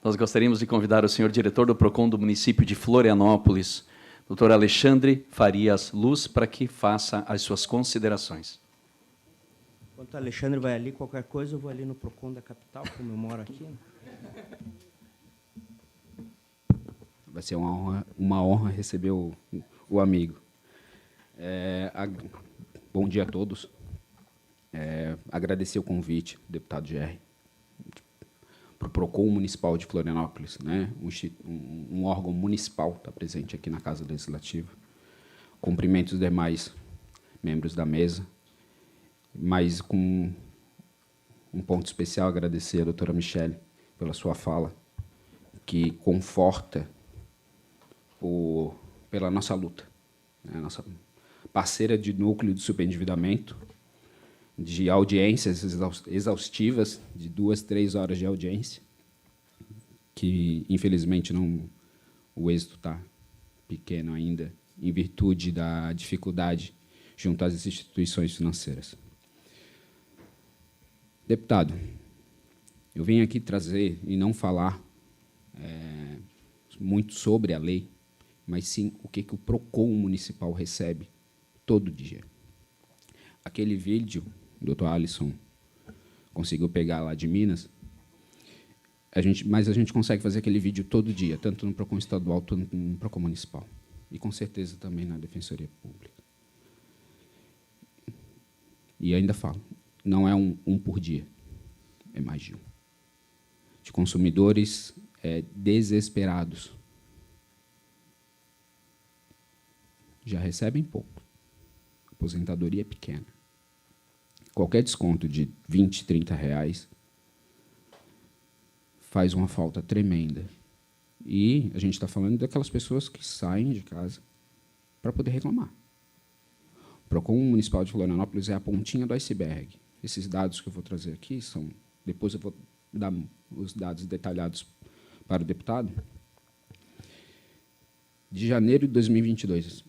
Nós gostaríamos de convidar o senhor diretor do PROCON do município de Florianópolis, doutor Alexandre Farias Luz, para que faça as suas considerações. Enquanto o Alexandre vai ali, qualquer coisa, eu vou ali no PROCON da capital, como eu moro aqui. Vai ser uma honra receber o amigo. Bom dia a todos. Agradecer o convite, deputado Gerry. PROCON Municipal de Florianópolis, né? Um órgão municipal está presente aqui na Casa Legislativa. Cumprimento os demais membros da mesa, mas com um ponto especial agradecer à doutora Michele pela sua fala, que conforta pela nossa luta, né? Nossa parceira de núcleo de superendividamento, de audiências exaustivas, de 2, 3 horas de audiência, que, infelizmente, o êxito está pequeno ainda, em virtude da dificuldade junto às instituições financeiras. Deputado, eu venho aqui trazer e não falar muito sobre a lei, mas sim o que o PROCON municipal recebe todo dia. Aquele vídeo, o doutor Alisson conseguiu pegar lá de Minas, mas a gente consegue fazer aquele vídeo todo dia, tanto no PROCON estadual, quanto no PROCON municipal. E, com certeza, também na Defensoria Pública. E ainda falo, não é um por dia, é mais de um. De consumidores desesperados. Já recebem pouco. A aposentadoria é pequena. Qualquer desconto de R$20, R$30 faz uma falta tremenda. E a gente está falando daquelas pessoas que saem de casa para poder reclamar. O PROCON Municipal de Florianópolis é a pontinha do iceberg. Esses dados que eu vou trazer aqui são... Depois eu vou dar os dados detalhados para o deputado. De janeiro de 2022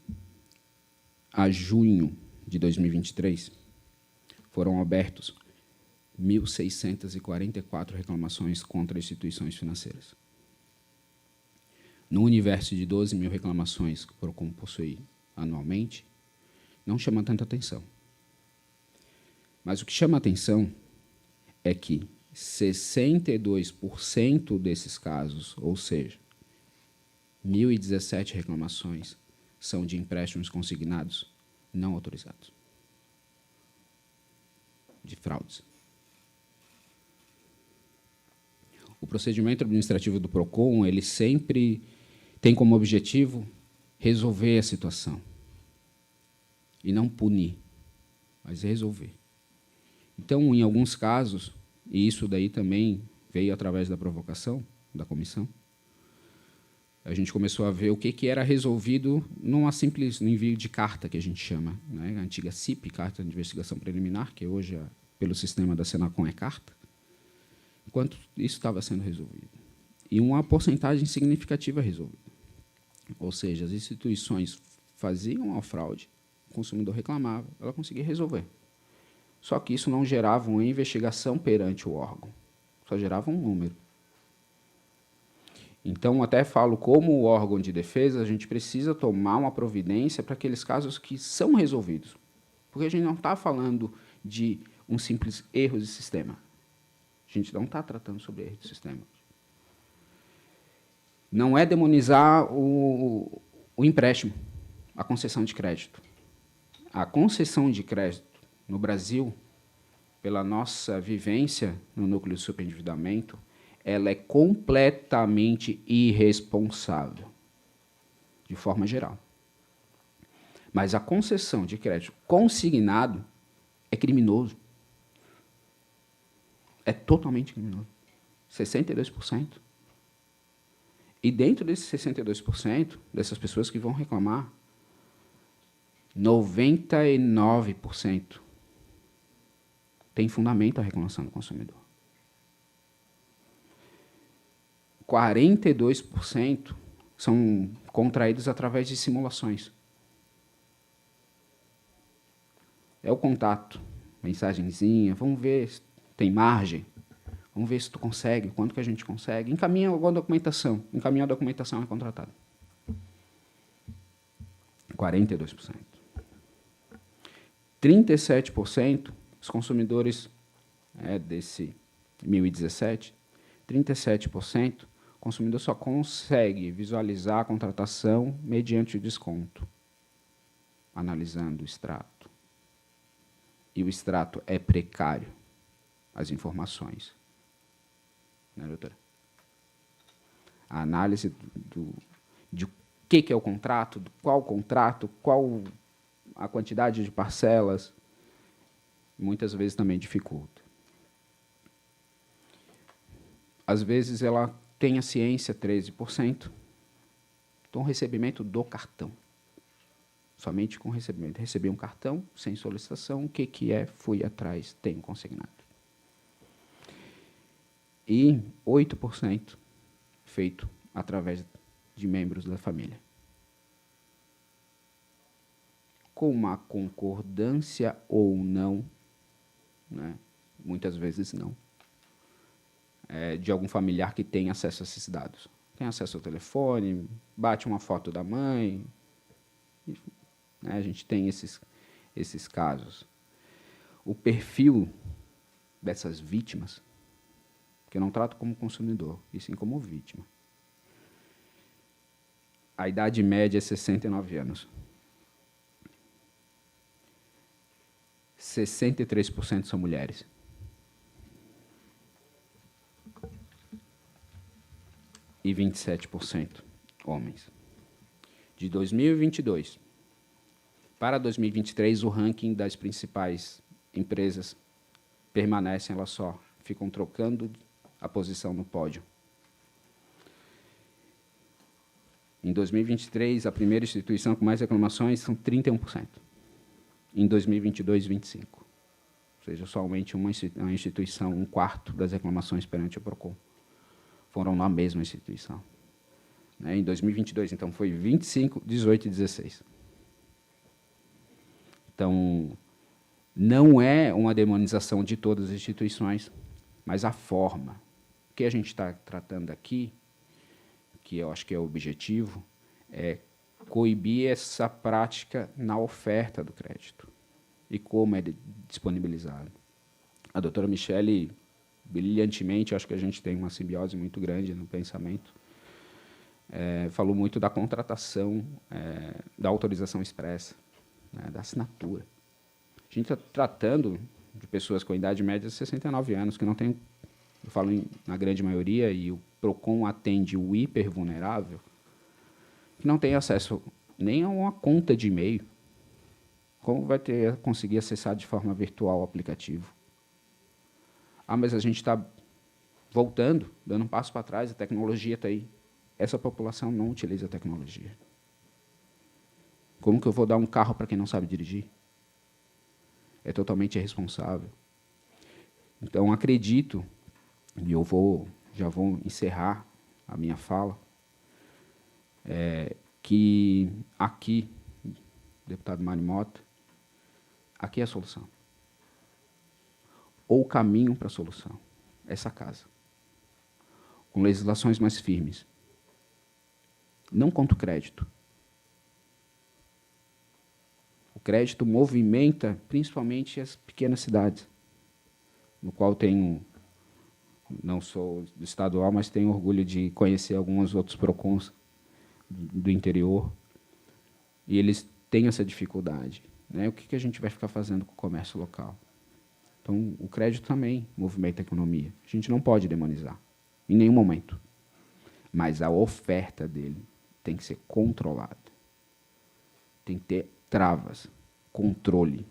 a junho de 2023, foram abertos 1.644 reclamações contra instituições financeiras. No universo de 12 mil reclamações que o PROCON possui anualmente, não chama tanta atenção. Mas o que chama atenção é que 62% desses casos, ou seja, 1.017 reclamações, são de empréstimos consignados não autorizados, de fraudes. O procedimento administrativo do PROCON, ele sempre tem como objetivo resolver a situação. E não punir, mas resolver. Então, em alguns casos, e isso daí também veio através da provocação da comissão, a gente começou a ver o que era resolvido numa simples envio de carta, que a gente chama, né? A antiga CIP, Carta de Investigação Preliminar, que hoje, pelo sistema da Senacom, é carta, enquanto isso estava sendo resolvido. E uma porcentagem significativa resolvida. Ou seja, as instituições faziam a fraude, o consumidor reclamava, ela conseguia resolver. Só que isso não gerava uma investigação perante o órgão, só gerava um número. Então, até falo, como órgão de defesa, a gente precisa tomar uma providência para aqueles casos que são resolvidos. Porque a gente não está falando de um simples erro de sistema. A gente não está tratando sobre erro de sistema. Não é demonizar o empréstimo, a concessão de crédito. A concessão de crédito no Brasil, pela nossa vivência no núcleo de superendividamento, ela é completamente irresponsável, de forma geral. Mas a concessão de crédito consignado é criminoso. É totalmente criminoso. 62%. E dentro desses 62%, dessas pessoas que vão reclamar, 99% tem fundamento a reclamação do consumidor. 42% são contraídos através de simulações. É o contato, mensagenzinha, vamos ver se tem margem, vamos ver se tu consegue, quanto que a gente consegue. Encaminha alguma documentação, encaminha a documentação é contratado. 42%. 37%, os consumidores desse 1.017, 37%, o consumidor só consegue visualizar a contratação mediante o desconto, analisando o extrato. E o extrato é precário, as informações. né, doutora? A análise de o que é o contrato, qual a quantidade de parcelas, muitas vezes também dificulta. Às vezes ela tem a ciência, 13%, então o recebimento do cartão. Somente com recebimento. Recebi um cartão, sem solicitação, o que é? Fui atrás, tenho consignado. E 8% feito através de membros da família. Com uma concordância ou não, né? Muitas vezes não, de algum familiar que tem acesso a esses dados. Tem acesso ao telefone, bate uma foto da mãe, né? A gente tem esses casos. O perfil dessas vítimas, que eu não trato como consumidor, e sim como vítima. A idade média é 69 anos. 63% são mulheres. E 27% homens. De 2022 para 2023, o ranking das principais empresas permanecem, elas só ficam trocando a posição no pódio. Em 2023, a primeira instituição com mais reclamações são 31%. Em 2022, 25%. Ou seja, somente uma instituição, 1/4 das reclamações perante o PROCON foram na mesma instituição. Em 2022, então, foi 25%, 18% e 16%. Então, não é uma demonização de todas as instituições, mas a forma. O que a gente está tratando aqui, que eu acho que é o objetivo, é coibir essa prática na oferta do crédito e como é disponibilizado. A doutora Michele, brilhantemente, acho que a gente tem uma simbiose muito grande no pensamento, falou muito da contratação, da autorização expressa, né, da assinatura. A gente está tratando de pessoas com idade média de 69 anos, que não tem, eu falo na grande maioria, e o PROCON atende o hipervulnerável, que não tem acesso nem a uma conta de e-mail. Como vai conseguir acessar de forma virtual o aplicativo? Ah, mas a gente está voltando, dando um passo para trás, a tecnologia está aí. Essa população não utiliza a tecnologia. Como que eu vou dar um carro para quem não sabe dirigir? É totalmente irresponsável. Então, acredito, e eu já vou encerrar a minha fala, que aqui, deputado Mário Mota, aqui é a solução. Ou o caminho para a solução, essa casa. Com legislações mais firmes. Não contra o crédito. O crédito movimenta principalmente as pequenas cidades, no qual tenho, não sou do estadual, mas tenho orgulho de conhecer alguns outros PROCONs do interior, e eles têm essa dificuldade. Né? O que a gente vai ficar fazendo com o comércio local? Então, o crédito também movimenta a economia. A gente não pode demonizar, em nenhum momento. Mas a oferta dele tem que ser controlada. Tem que ter travas, controle.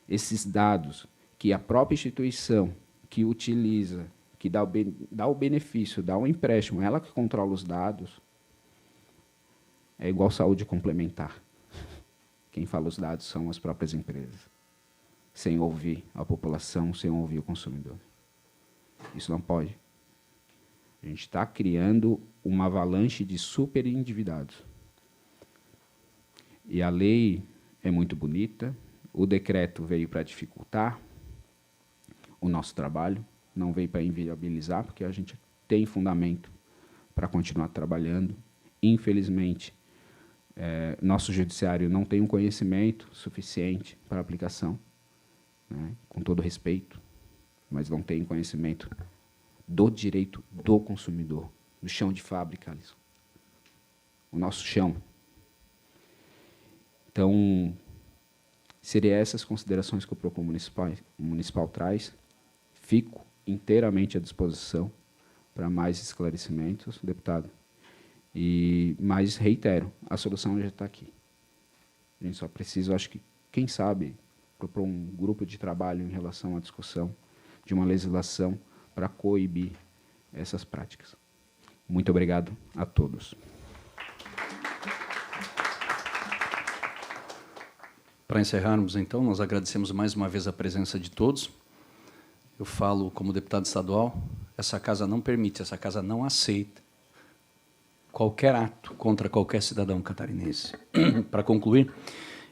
Esses dados que a própria instituição que utiliza, que dá o benefício, dá o empréstimo, ela que controla os dados, é igual saúde complementar. Quem fala os dados são as próprias empresas, sem ouvir a população, sem ouvir o consumidor. Isso não pode. A gente está criando uma avalanche de super endividados. E a lei é muito bonita, o decreto veio para dificultar o nosso trabalho, não veio para inviabilizar, porque a gente tem fundamento para continuar trabalhando. Infelizmente, nosso judiciário não tem um conhecimento suficiente para aplicação, né, com todo respeito, mas não tem conhecimento do direito do consumidor, do chão de fábrica, Alisson. O nosso chão. Então, seriam essas considerações que o PROCON municipal traz. Fico inteiramente à disposição para mais esclarecimentos, deputado. Mas reitero, a solução já está aqui. A gente só precisa, acho que, quem sabe, propor um grupo de trabalho em relação à discussão de uma legislação para coibir essas práticas. Muito obrigado a todos. Para encerrarmos, então, nós agradecemos mais uma vez a presença de todos. Eu falo como deputado estadual, essa casa não permite, essa casa não aceita qualquer ato contra qualquer cidadão catarinense. Para concluir,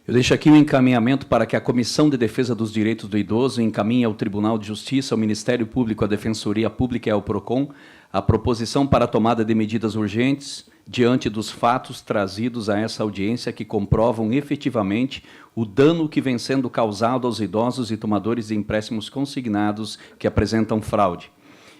eu deixo aqui um encaminhamento para que a Comissão de Defesa dos Direitos do Idoso encaminhe ao Tribunal de Justiça, ao Ministério Público, à Defensoria Pública e ao PROCON a proposição para a tomada de medidas urgentes diante dos fatos trazidos a essa audiência que comprovam efetivamente o dano que vem sendo causado aos idosos e tomadores de empréstimos consignados que apresentam fraude.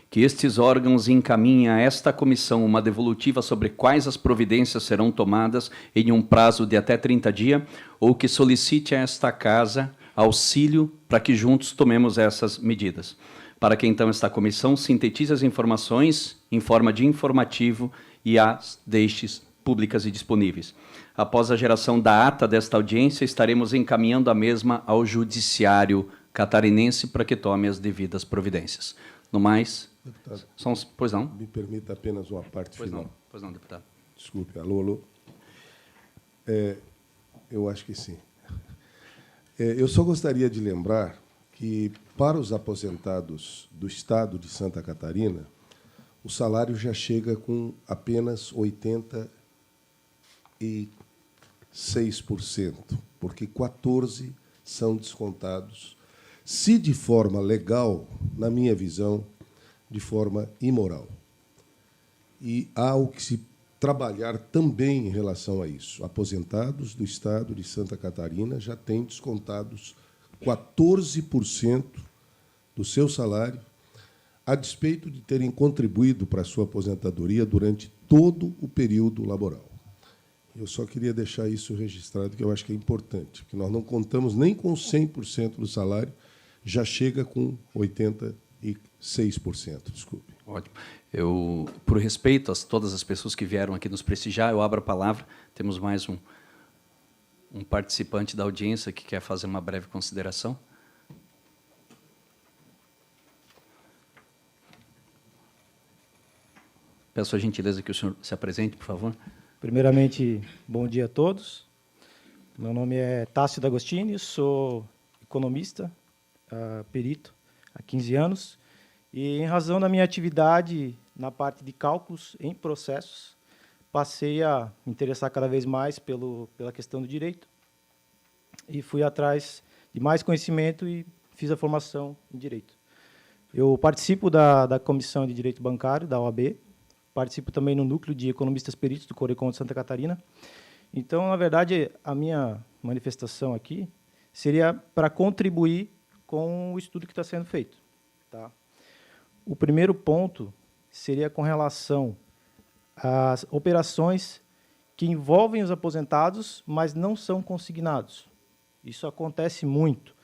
Que estes órgãos encaminhem a esta comissão uma devolutiva sobre quais as providências serão tomadas em um prazo de até 30 dias, ou que solicite a esta casa auxílio para que juntos tomemos essas medidas. Para que, então, esta comissão sintetize as informações em forma de informativo e as deixe públicas e disponíveis. Após a geração da ata desta audiência, estaremos encaminhando a mesma ao Judiciário catarinense para que tome as devidas providências. No mais, deputado, pois não? Me permita apenas uma parte final. Pois não, deputado. Desculpe, alô. Eu acho que sim. Eu só gostaria de lembrar que, para os aposentados do Estado de Santa Catarina, o salário já chega com apenas 86%, porque 14% são descontados, se de forma legal, na minha visão, de forma imoral. E há o que se trabalhar também em relação a isso. Aposentados do Estado de Santa Catarina já têm descontados 14% do seu salário, a despeito de terem contribuído para a sua aposentadoria durante todo o período laboral. Eu só queria deixar isso registrado, que eu acho que é importante, porque nós não contamos nem com 100% do salário, já chega com 86%. Desculpe. Ótimo. Por respeito a todas as pessoas que vieram aqui nos prestigiar, eu abro a palavra. Temos mais um participante da audiência que quer fazer uma breve consideração. Peço a gentileza que o senhor se apresente, por favor. Primeiramente, bom dia a todos. Meu nome é Tássio D'Agostini, sou economista, perito, há 15 anos. E, em razão da minha atividade na parte de cálculos em processos, passei a me interessar cada vez mais pela questão do direito e fui atrás de mais conhecimento e fiz a formação em direito. Eu participo da Comissão de Direito Bancário, da OAB, participo também no Núcleo de Economistas Peritos do Corecon de Santa Catarina. Então, na verdade, a minha manifestação aqui seria para contribuir com o estudo que está sendo feito. Tá? O primeiro ponto seria com relação às operações que envolvem os aposentados, mas não são consignados. Isso acontece muito.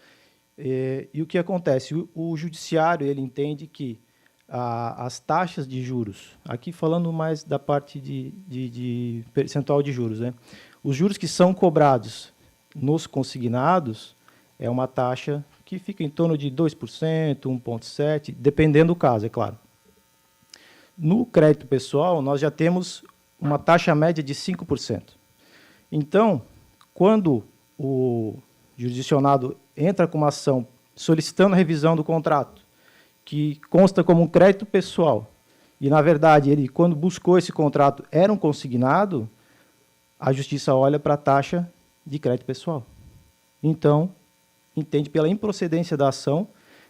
E o que acontece? O judiciário ele entende que as taxas de juros, aqui falando mais da parte de percentual de juros, né? Os juros que são cobrados nos consignados é uma taxa que fica em torno de 2%, 1,7%, dependendo do caso, é claro. No crédito pessoal, nós já temos uma taxa média de 5%. Então, quando o jurisdicionado entra com uma ação solicitando a revisão do contrato, que consta como um crédito pessoal, e, na verdade, ele, quando buscou esse contrato, era um consignado, a Justiça olha para a taxa de crédito pessoal. Então, entende pela improcedência da ação,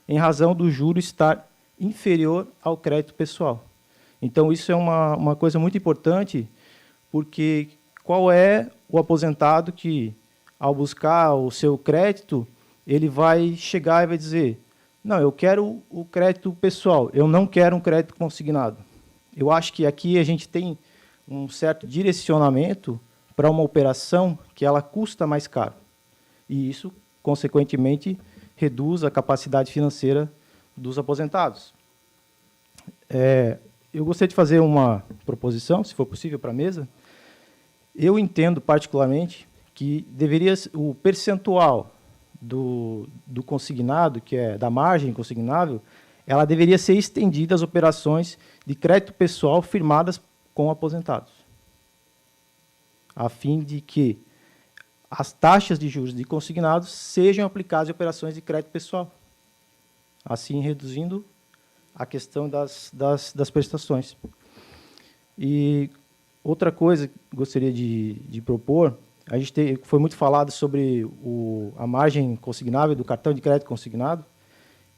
em razão do juro estar inferior ao crédito pessoal. Então, isso é uma coisa muito importante, porque qual é o aposentado que, ao buscar o seu crédito, ele vai chegar e vai dizer: não, eu quero o crédito pessoal, eu não quero um crédito consignado. Eu acho que aqui a gente tem um certo direcionamento para uma operação que ela custa mais caro. E isso, consequentemente, reduz a capacidade financeira dos aposentados. eu gostaria de fazer uma proposição, se for possível, para a mesa. Eu entendo, particularmente, que deveria o percentual do consignado, que é da margem consignável, ela deveria ser estendida às operações de crédito pessoal firmadas com aposentados, a fim de que as taxas de juros de consignados sejam aplicadas em operações de crédito pessoal, assim reduzindo a questão das prestações. E outra coisa que gostaria de propor, a gente foi muito falado sobre a margem consignável do cartão de crédito consignado,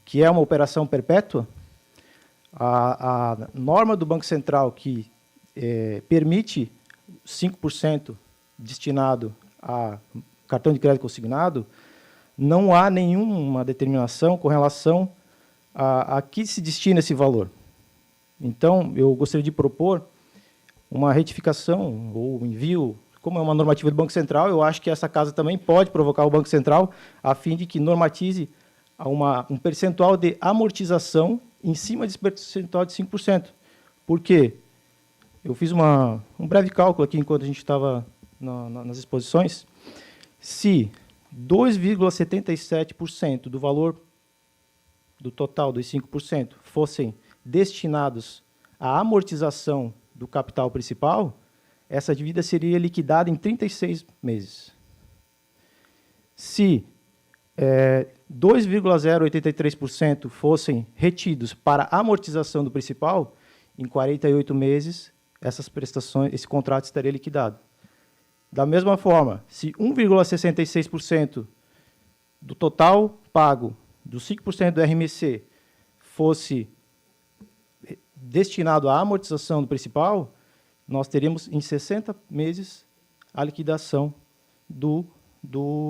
que é uma operação perpétua. A norma do Banco Central que permite 5% destinado a cartão de crédito consignado, não há nenhuma determinação com relação a que se destina esse valor. Então, eu gostaria de propor uma retificação ou envio, como é uma normativa do Banco Central, eu acho que essa casa também pode provocar o Banco Central a fim de que normatize um percentual de amortização em cima desse percentual de 5%. Por quê? Eu fiz um breve cálculo aqui enquanto a gente estava nas exposições. Se 2,77% do valor do total dos 5% fossem destinados à amortização do capital principal, essa dívida seria liquidada em 36 meses. Se 2,083% fossem retidos para amortização do principal, em 48 meses, esse contrato estaria liquidado. Da mesma forma, se 1,66% do total pago dos 5% do RMC fosse destinado à amortização do principal, nós teríamos em 60 meses a liquidação do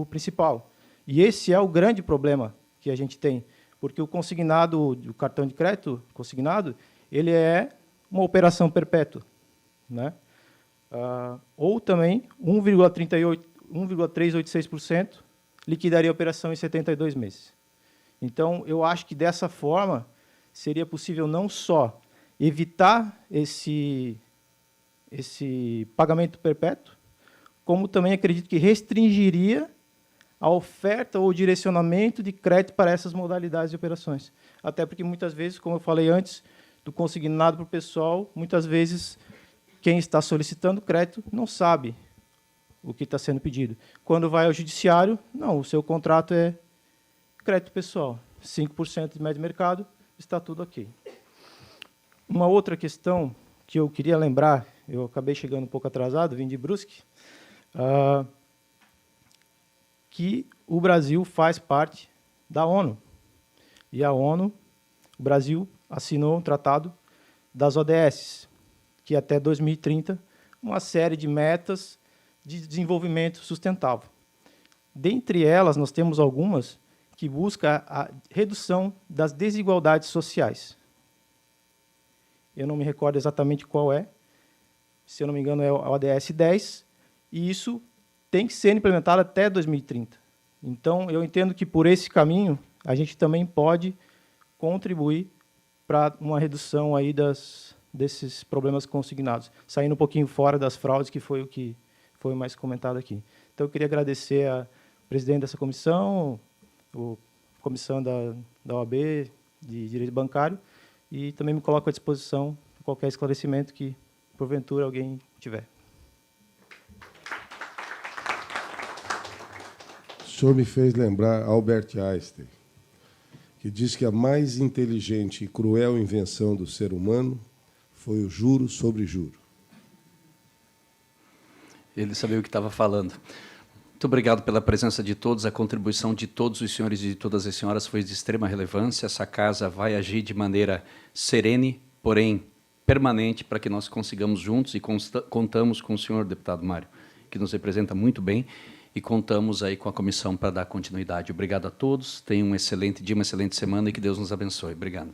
principal. E esse é o grande problema que a gente tem, porque o consignado, o cartão de crédito consignado, ele é uma operação perpétua, né? Ou também 1,386% liquidaria a operação em 72 meses. Então, eu acho que dessa forma seria possível não só evitar esse pagamento perpétuo, como também acredito que restringiria a oferta ou o direcionamento de crédito para essas modalidades de operações. Até porque, muitas vezes, como eu falei antes, do consignado para o pessoal, muitas vezes quem está solicitando crédito não sabe o que está sendo pedido. Quando vai ao judiciário, não, o seu contrato é crédito pessoal, 5% de médio de mercado, está tudo ok. Uma outra questão que eu queria lembrar, eu acabei chegando um pouco atrasado, vim de Brusque, que o Brasil faz parte da ONU. E a ONU, o Brasil assinou um tratado das ODS, que até 2030, uma série de metas de desenvolvimento sustentável. Dentre elas, nós temos algumas que buscam a redução das desigualdades sociais. Eu não me recordo exatamente qual é, se eu não me engano é a ODS 10, e isso tem que ser implementado até 2030. Então, eu entendo que, por esse caminho, a gente também pode contribuir para uma redução aí desses problemas consignados, saindo um pouquinho fora das fraudes, que foi o que foi mais comentado aqui. Então, eu queria agradecer ao presidente dessa comissão, a comissão da OAB de Direito Bancário, e também me coloco à disposição de qualquer esclarecimento que, porventura, alguém tiver. O senhor me fez lembrar Albert Einstein, que diz que a mais inteligente e cruel invenção do ser humano foi o juro sobre juro. Ele sabia o que estava falando. Muito obrigado pela presença de todos. A contribuição de todos os senhores e de todas as senhoras foi de extrema relevância. Essa casa vai agir de maneira serene, porém permanente, para que nós consigamos juntos, e contamos com o senhor deputado Mário, que nos representa muito bem, e contamos aí com a comissão para dar continuidade. Obrigado a todos. Tenham um excelente dia, uma excelente semana, e que Deus nos abençoe. Obrigado.